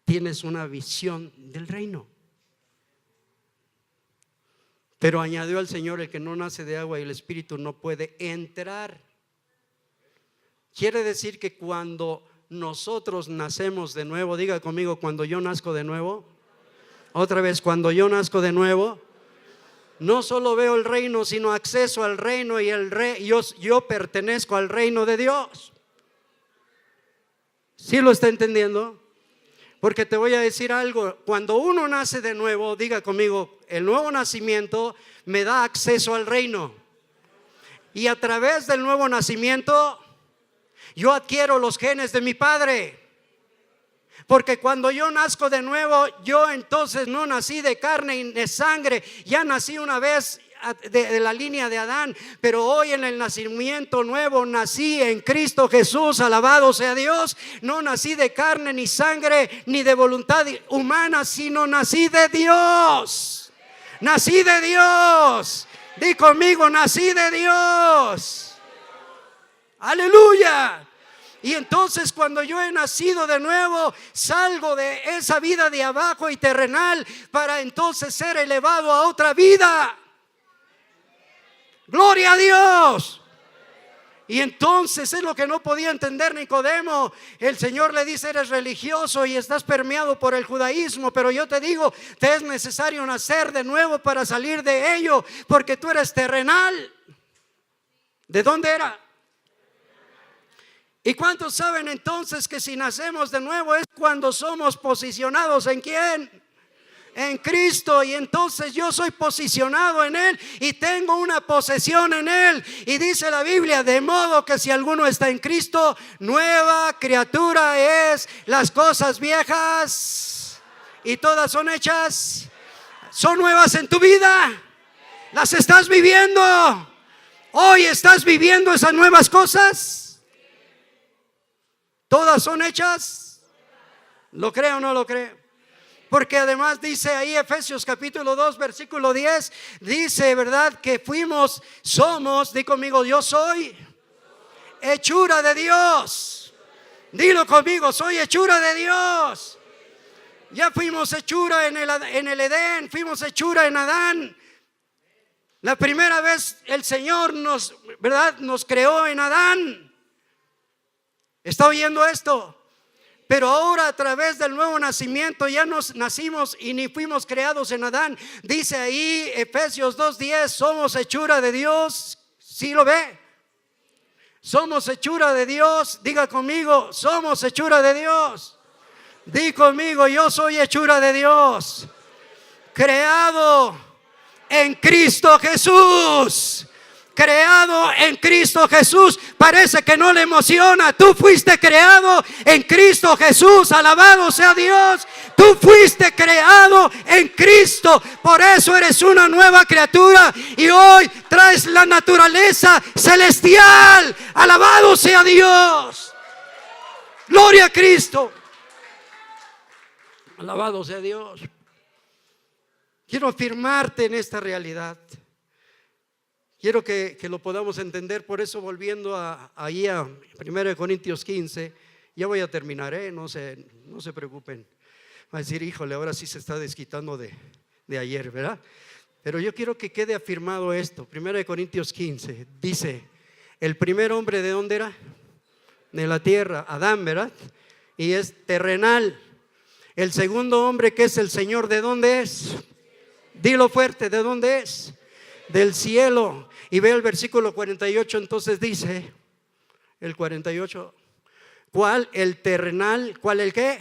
Tienes una visión del reino. Pero añadió al Señor, el que no nace de agua y el Espíritu no puede entrar. Quiere decir que cuando nosotros nacemos de nuevo, diga conmigo, cuando yo nazco de nuevo. Otra vez, cuando yo nazco de nuevo, no solo veo el reino, sino acceso al reino, y el yo pertenezco al reino de Dios. ¿Sí lo está entendiendo? Porque te voy a decir algo, cuando uno nace de nuevo, diga conmigo, el nuevo nacimiento me da acceso al reino. Y a través del nuevo nacimiento, yo adquiero los genes de mi padre. Porque cuando yo nazco de nuevo, yo entonces no nací de carne y de sangre, ya nací una vez de la línea de Adán, pero hoy en el nacimiento nuevo nací en Cristo Jesús, alabado sea Dios. No nací de carne ni sangre ni de voluntad humana, sino nací de Dios. Nací de Dios. Di conmigo, nací de Dios. Aleluya. Y entonces cuando yo he nacido de nuevo, salgo de esa vida de abajo y terrenal para entonces ser elevado a otra vida. Gloria a Dios. Y entonces es lo que no podía entender Nicodemo. El Señor le dice: eres religioso y estás permeado por el judaísmo, pero yo te digo, te es necesario nacer de nuevo para salir de ello, porque tú eres terrenal. ¿De dónde era? ¿Y cuántos saben entonces que si nacemos de nuevo es cuando somos posicionados en quién? En Cristo. Y entonces yo soy posicionado en Él y tengo una posesión en Él. Y dice la Biblia: de modo que si alguno está en Cristo, nueva criatura es. Las cosas viejas y todas son hechas, son nuevas en tu vida. Las estás viviendo. Hoy estás viviendo esas nuevas cosas. Todas son hechas. ¿Lo cree o no lo cree? Porque además dice ahí Efesios capítulo 2 versículo 10, dice, ¿verdad? Que somos, di conmigo, yo soy hechura de Dios. Dilo conmigo, soy hechura de Dios. Ya fuimos hechura en el Edén, fuimos hechura en Adán. La primera vez el Señor nos creó en Adán. ¿Está oyendo esto? Pero ahora a través del nuevo nacimiento ya nos nacimos y ni fuimos creados en Adán. Dice ahí Efesios 2:10, somos hechura de Dios. ¿Sí lo ve? Somos hechura de Dios. Diga conmigo, somos hechura de Dios. Di conmigo, yo soy hechura de Dios, creado en Cristo Jesús. Creado en Cristo Jesús. Parece que no le emociona. Tú fuiste creado en Cristo Jesús. Alabado sea Dios. Tú fuiste creado en Cristo. Por eso eres una nueva criatura. Y hoy traes la naturaleza celestial. Alabado sea Dios. Gloria a Cristo. Alabado sea Dios. Quiero afirmarte en esta realidad. Quiero que lo podamos entender. Por eso, volviendo ahí a 1 Corintios 15, ya voy a terminar, no se preocupen. Va a decir, híjole, ahora sí se está desquitando de ayer, ¿verdad? Pero yo quiero que quede afirmado esto. 1 Corintios 15 dice: el primer hombre, ¿de dónde era? De la tierra, Adán, ¿verdad? Y es terrenal. El segundo hombre, que es el Señor, ¿de dónde es? Dilo fuerte, ¿de dónde es? Del cielo. Y ve el versículo 48. Entonces dice el 48: ¿cuál el terrenal? ¿Cuál el qué?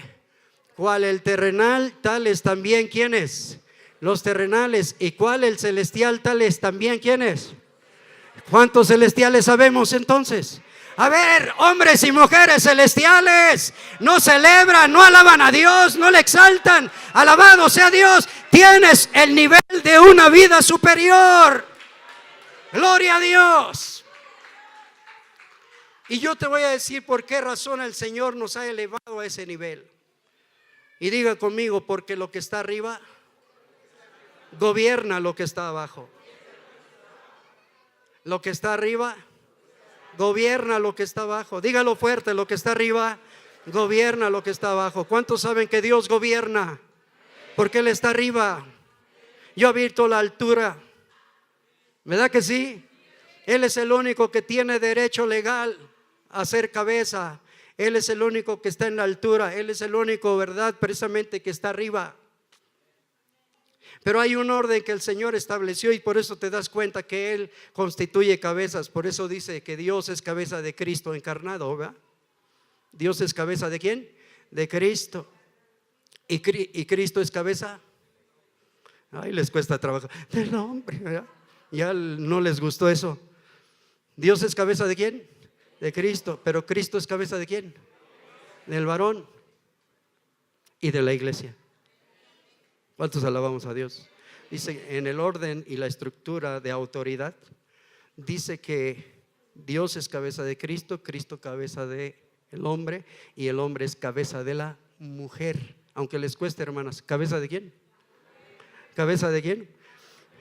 ¿Cuál el terrenal? Tales también, ¿quiénes? Los terrenales. ¿Y cuál el celestial? Tales también, ¿quiénes? ¿Cuántos celestiales sabemos entonces? A ver, hombres y mujeres celestiales, no celebran, no alaban a Dios, no le exaltan. Alabado sea Dios. Tienes el nivel de una vida superior. Gloria a Dios. Y yo te voy a decir por qué razón el Señor nos ha elevado a ese nivel. Y diga conmigo: porque lo que está arriba gobierna lo que está abajo. Lo que está arriba gobierna lo que está abajo. Dígalo fuerte: lo que está arriba gobierna lo que está abajo. ¿Cuántos saben que Dios gobierna? Porque Él está arriba. Yo habito la altura. ¿Verdad que sí? Él es el único que tiene derecho legal a ser cabeza. Él es el único que está en la altura. Él es el único, ¿verdad? Precisamente que está arriba. Pero hay un orden que el Señor estableció y por eso te das cuenta que Él constituye cabezas. Por eso dice que Dios es cabeza de Cristo encarnado, ¿verdad? Dios es cabeza ¿de quién? De Cristo. ¿Y Cristo es cabeza? Ay, les cuesta trabajo. Del hombre, ¿verdad? Ya no les gustó eso. Dios es cabeza ¿de quién? De Cristo. Pero Cristo es cabeza ¿de quién? Del varón y de la iglesia. ¿Cuántos alabamos a Dios? Dice en el orden y la estructura de autoridad, dice que Dios es cabeza de Cristo, Cristo cabeza de el hombre y el hombre es cabeza de la mujer. Aunque les cueste, hermanas, ¿cabeza de quién? ¿Cabeza de quién?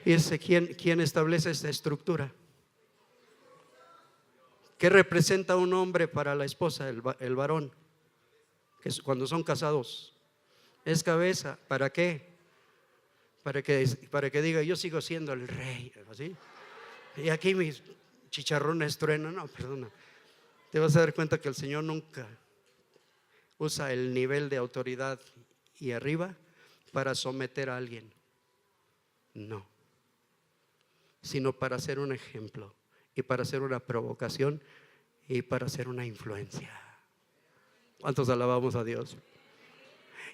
Y ese ¿quién establece esta estructura? ¿Qué representa un hombre para la esposa, el varón? Que cuando son casados, es cabeza. ¿Para qué? Para que diga, yo sigo siendo el rey, ¿así? Y aquí mis chicharrones truenan. No, perdona. Te vas a dar cuenta que el Señor nunca usa el nivel de autoridad y arriba para someter a alguien. No. Sino para ser un ejemplo y para ser una provocación y para ser una influencia. ¿Cuántos alabamos a Dios?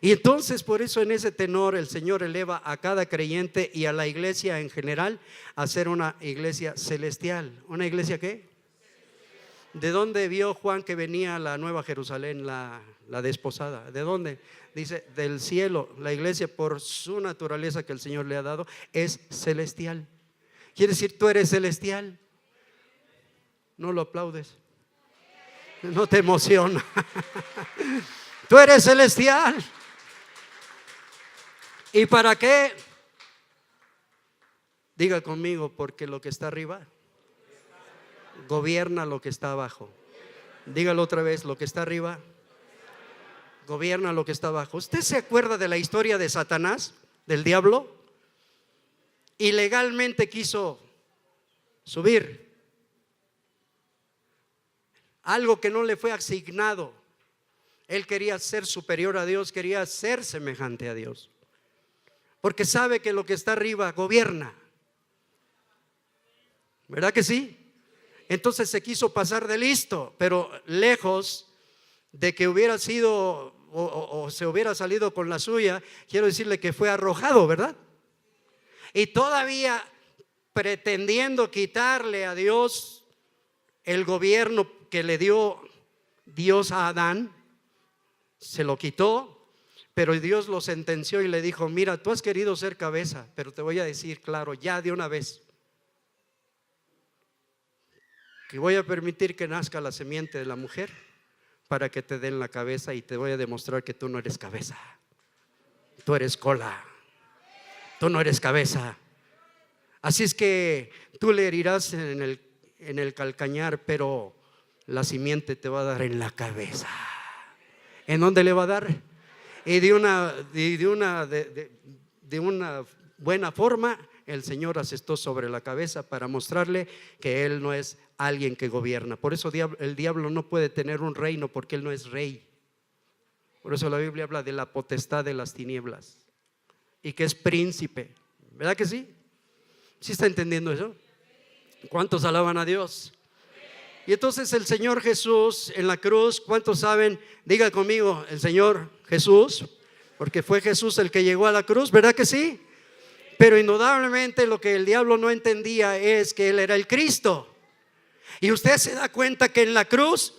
Y entonces por eso en ese tenor el Señor eleva a cada creyente y a la iglesia en general a ser una iglesia celestial. ¿Una iglesia qué? ¿De dónde vio Juan que venía la nueva Jerusalén, la desposada? ¿De dónde? Dice, del cielo. La iglesia, por su naturaleza que el Señor le ha dado, es celestial. Quiere decir, tú eres celestial. No lo aplaudes. No te emociona. Tú eres celestial. ¿Y para qué? Diga conmigo, porque lo que está arriba gobierna lo que está abajo. Dígalo otra vez, lo que está arriba gobierna lo que está abajo. ¿Usted se acuerda de la historia de Satanás, del diablo? Ilegalmente quiso subir algo que no le fue asignado. Él quería ser superior a Dios, quería ser semejante a Dios, porque sabe que lo que está arriba gobierna. ¿Verdad que sí? Entonces se quiso pasar de listo, pero lejos de que hubiera sido o se hubiera salido con la suya, quiero decirle que fue arrojado, ¿verdad? Y todavía pretendiendo quitarle a Dios el gobierno que le dio Dios a Adán, se lo quitó, pero Dios lo sentenció y le dijo, mira, tú has querido ser cabeza, pero te voy a decir claro, ya de una vez, que voy a permitir que nazca la simiente de la mujer para que te den la cabeza, y te voy a demostrar que tú no eres cabeza, tú eres cola, tú no eres cabeza. Así es que tú le herirás en el calcañar, pero la simiente te va a dar en la cabeza. ¿En dónde le va a dar? Y de una buena forma el Señor asestó sobre la cabeza para mostrarle que Él no es alguien que gobierna. Por eso el diablo no puede tener un reino, porque Él no es rey. Por eso la Biblia habla de la potestad de las tinieblas y que es príncipe. ¿Verdad que sí? ¿Sí está entendiendo eso? ¿Cuántos alaban a Dios? Y entonces el Señor Jesús en la cruz, ¿cuántos saben? Diga conmigo, el Señor Jesús, porque fue Jesús el que llegó a la cruz, ¿verdad que sí? Pero indudablemente lo que el diablo no entendía es que Él era el Cristo. Y usted se da cuenta que en la cruz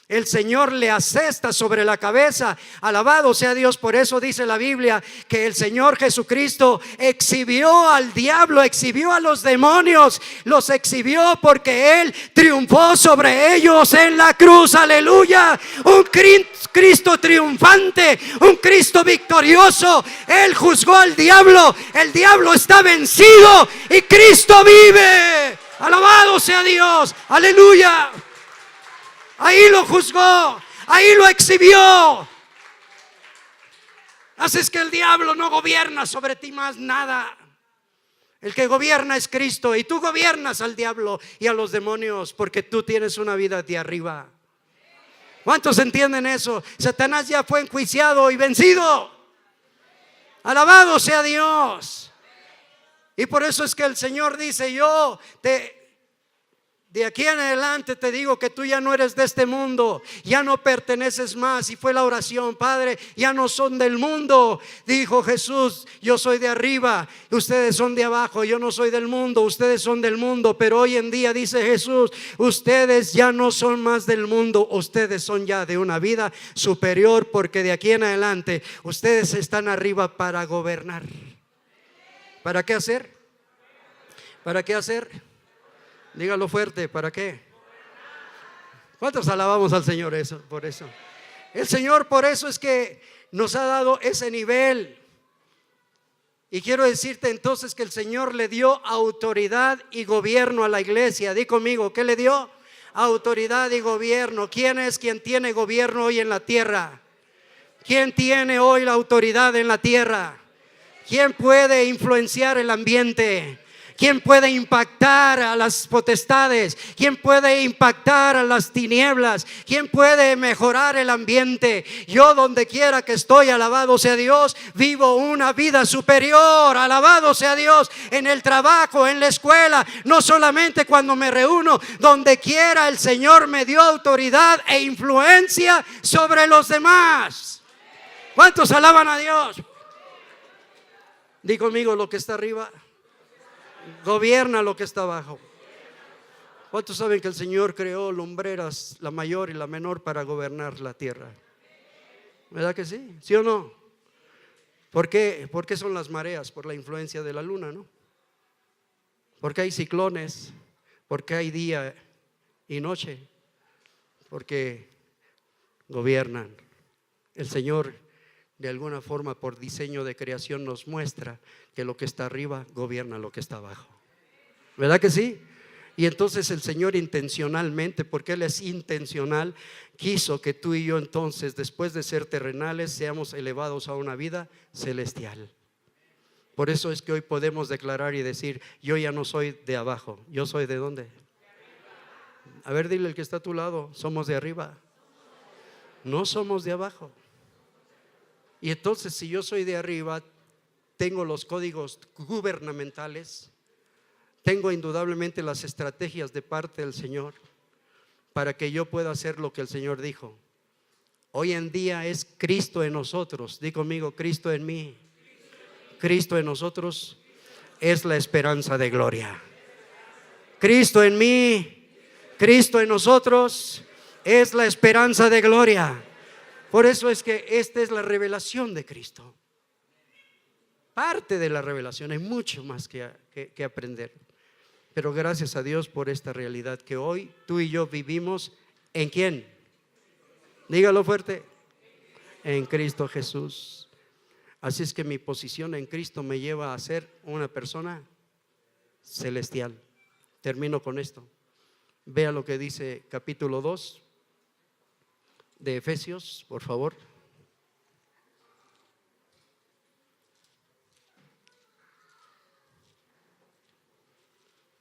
el Señor le asesta sobre la cabeza. Alabado sea Dios. Por eso dice la Biblia que el Señor Jesucristo exhibió al diablo, exhibió a los demonios, los exhibió porque Él triunfó sobre ellos en la cruz. Aleluya. Un Cristo triunfante, un Cristo victorioso. Él juzgó al diablo. El diablo está vencido y Cristo vive. Alabado sea Dios. Aleluya. Ahí lo juzgó, ahí lo exhibió. Así es que el diablo no gobierna sobre ti más nada. El que gobierna es Cristo, y tú gobiernas al diablo y a los demonios porque tú tienes una vida de arriba. ¿Cuántos entienden eso? Satanás ya fue enjuiciado y vencido. Alabado sea Dios. Y por eso es que el Señor dice, de aquí en adelante te digo que tú ya no eres de este mundo, ya no perteneces más. Y fue la oración, Padre, ya no son del mundo. Dijo Jesús, yo soy de arriba, ustedes son de abajo. Yo no soy del mundo, ustedes son del mundo. Pero hoy en día dice Jesús, ustedes ya no son más del mundo, ustedes son ya de una vida superior, porque de aquí en adelante ustedes están arriba para gobernar. ¿Para qué hacer? ¿Para qué hacer? Dígalo fuerte, ¿para qué? ¿Cuántos alabamos al Señor por eso? El Señor por eso es que nos ha dado ese nivel. Y quiero decirte entonces que el Señor le dio autoridad y gobierno a la iglesia. Di conmigo, ¿qué le dio? autoridad y gobierno. ¿Quién es quien tiene gobierno hoy en la tierra? ¿Quién tiene hoy la autoridad en la tierra? ¿Quién puede influenciar el ambiente? ¿Quién puede impactar a las potestades? ¿Quién puede impactar a las tinieblas? ¿Quién puede mejorar el ambiente? Yo donde quiera que estoy, alabado sea Dios, vivo una vida superior, alabado sea Dios, en el trabajo, en la escuela, no solamente cuando me reúno, donde quiera el Señor me dio autoridad e influencia sobre los demás. ¿Cuántos alaban a Dios? Di conmigo, lo que está arriba gobierna lo que está abajo. ¿Cuántos saben que el Señor creó lumbreras, la mayor y la menor, para gobernar la tierra? ¿Verdad que sí? ¿Sí o no? ¿Por qué? ¿Por qué son las mareas? Por la influencia de la luna, ¿no? Porque hay ciclones, porque hay día y noche, porque gobiernan. El Señor, de alguna forma, por diseño de creación, nos muestra que lo que está arriba gobierna lo que está abajo. ¿Verdad que sí? Y entonces el Señor intencionalmente, porque Él es intencional, quiso que tú y yo entonces, después de ser terrenales, seamos elevados a una vida celestial. Por eso es que hoy podemos declarar y decir: yo ya no soy de abajo, yo soy ¿de dónde? A ver, dile al que está a tu lado: somos de arriba, no somos de abajo. Y entonces, si yo soy de arriba, tengo los códigos gubernamentales, tengo indudablemente las estrategias de parte del Señor para que yo pueda hacer lo que el Señor dijo. Hoy en día es Cristo en nosotros. Di conmigo: Cristo en mí. Cristo en nosotros es la esperanza de gloria. Cristo en mí, Cristo en nosotros es la esperanza de gloria. Por eso es que esta es la revelación de Cristo. Parte de la revelación, hay mucho más que aprender. Pero gracias a Dios por esta realidad que hoy tú y yo vivimos. ¿En quién? Dígalo fuerte: en Cristo Jesús. Así es que mi posición en Cristo me lleva a ser una persona celestial. Termino con esto. Vea lo que dice capítulo 2 de Efesios, por favor.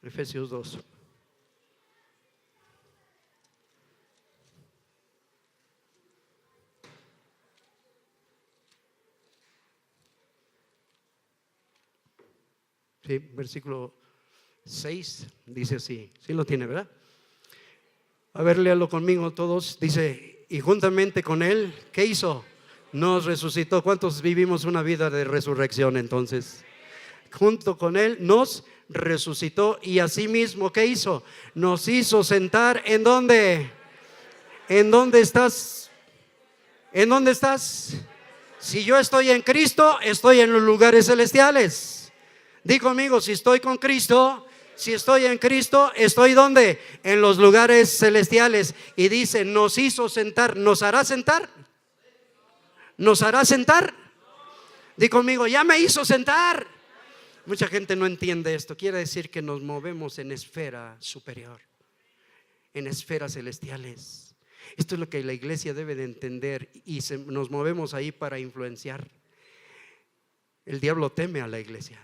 Efesios 2. Sí, versículo 6 dice así. Sí lo tiene, ¿verdad? A ver, léalo conmigo todos. Dice: y juntamente con Él, ¿qué hizo? Nos resucitó. ¿Cuántos vivimos una vida de resurrección entonces? Junto con Él nos resucitó, y asimismo, ¿qué hizo? Nos hizo sentar. ¿En dónde? ¿En dónde estás? ¿En dónde estás? Si yo estoy en Cristo, estoy en los lugares celestiales. Di conmigo: si estoy con Cristo, si estoy en Cristo, ¿estoy dónde? En los lugares celestiales. Y dice: nos hizo sentar. ¿Nos hará sentar? ¿Nos hará sentar? Di conmigo: ya me hizo sentar. Mucha gente no entiende esto. Quiere decir que nos movemos en esfera superior, en esferas celestiales. Esto es lo que la iglesia debe de entender, y nos movemos ahí para influenciar. El diablo teme a la iglesia,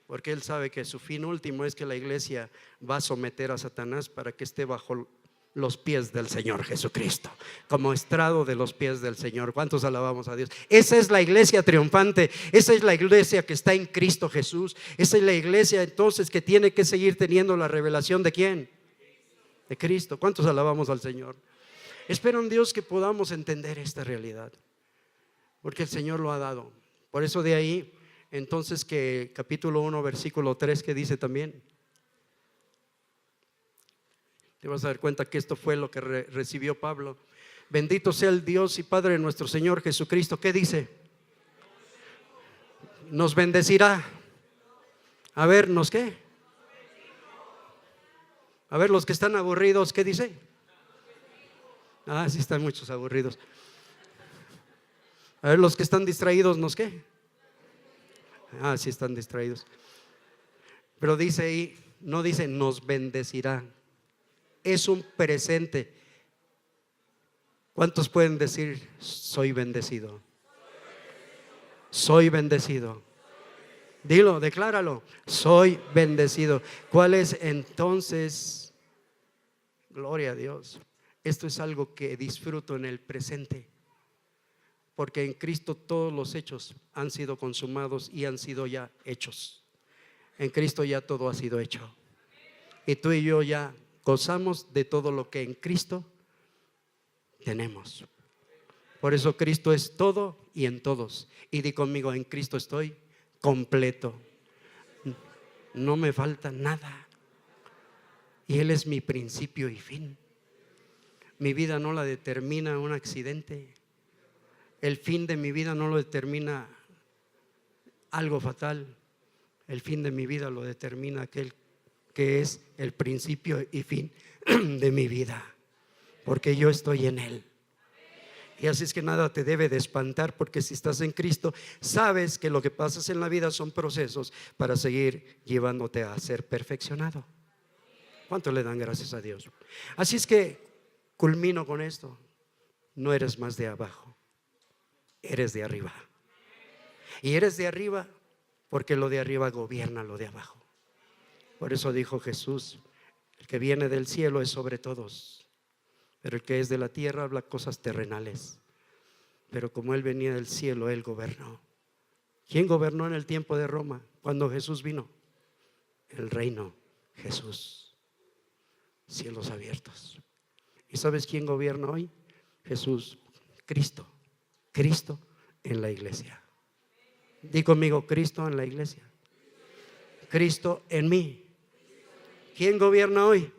porque él sabe que su fin último es que la iglesia va a someter a Satanás para que esté bajo los pies del Señor Jesucristo, como estrado de los pies del Señor. ¿Cuántos alabamos a Dios? Esa es la iglesia triunfante. Esa es la iglesia que está en Cristo Jesús. Esa es la iglesia entonces que tiene que seguir teniendo la revelación ¿de quién? De Cristo. ¿Cuántos alabamos al Señor? Espero en Dios que podamos entender esta realidad, porque el Señor lo ha dado. Por eso de ahí entonces que capítulo 1 versículo 3 que dice también, te vas a dar cuenta que esto fue lo que recibió Pablo. Bendito sea el Dios y Padre de nuestro Señor Jesucristo. ¿Qué dice? Nos bendecirá. A ver, ¿nos qué? A ver, los que están aburridos, ¿qué dice? Ah, sí están muchos aburridos. A ver, los que están distraídos, ¿nos qué? Ah, sí están distraídos. Pero dice ahí, no dice nos bendecirá. es un presente. ¿Cuántos pueden decir soy bendecido? Soy bendecido. Dilo, decláralo. Soy bendecido. ¿Cuál es entonces? Gloria a Dios. Esto es algo que disfruto en el presente, porque en Cristo todos los hechos han sido consumados y han sido ya hechos. En Cristo ya todo ha sido hecho. Y tú y yo ya gozamos de todo lo que en Cristo tenemos. Por eso Cristo es todo y en todos. Y di conmigo, en Cristo estoy completo. No me falta nada. Y Él es mi principio y fin. Mi vida no la determina un accidente. El fin de mi vida no lo determina algo fatal. El fin de mi vida lo determina aquel que es el principio y fin de mi vida, porque yo estoy en Él. Y así es que nada te debe de espantar, porque si estás en Cristo, sabes que lo que pasas en la vida son procesos para seguir llevándote a ser perfeccionado. ¿Cuánto le dan gracias a Dios? Así es que culmino con esto. No eres más de abajo, eres de arriba. Y eres de arriba porque lo de arriba gobierna lo de abajo. Por eso dijo Jesús: el que viene del cielo es sobre todos, pero el que es de la tierra habla cosas terrenales. Pero como Él venía del cielo, Él gobernó. ¿Quién gobernó en el tiempo de Roma cuando Jesús vino? El reino, Jesús. Cielos abiertos. ¿Y sabes quién gobierna hoy? Jesús, Cristo. Cristo en la iglesia. Di conmigo, Cristo en la iglesia. Cristo en mí. ¿Quién gobierna hoy?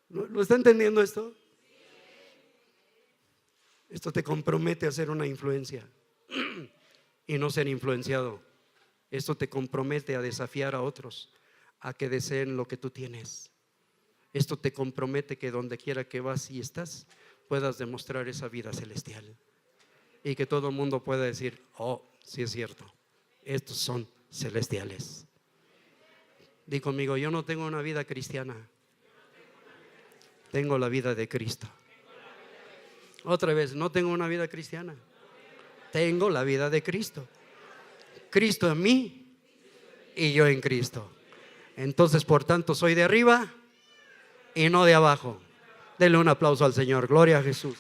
¿Lo está entendiendo esto? Esto te compromete a ser una influencia y no ser influenciado. Esto te compromete a desafiar a otros a que deseen lo que tú tienes. Esto te compromete que donde quiera que vas y estás, puedas demostrar esa vida celestial, y que todo el mundo pueda decir: oh, sí es cierto, estos son celestiales. Di conmigo, yo no tengo una vida cristiana, tengo la vida de Cristo. Otra vez, no tengo una vida cristiana, tengo la vida de Cristo. Cristo en mí y yo en Cristo. Entonces, por tanto, soy de arriba y no de abajo. Denle un aplauso al Señor. Gloria a Jesús.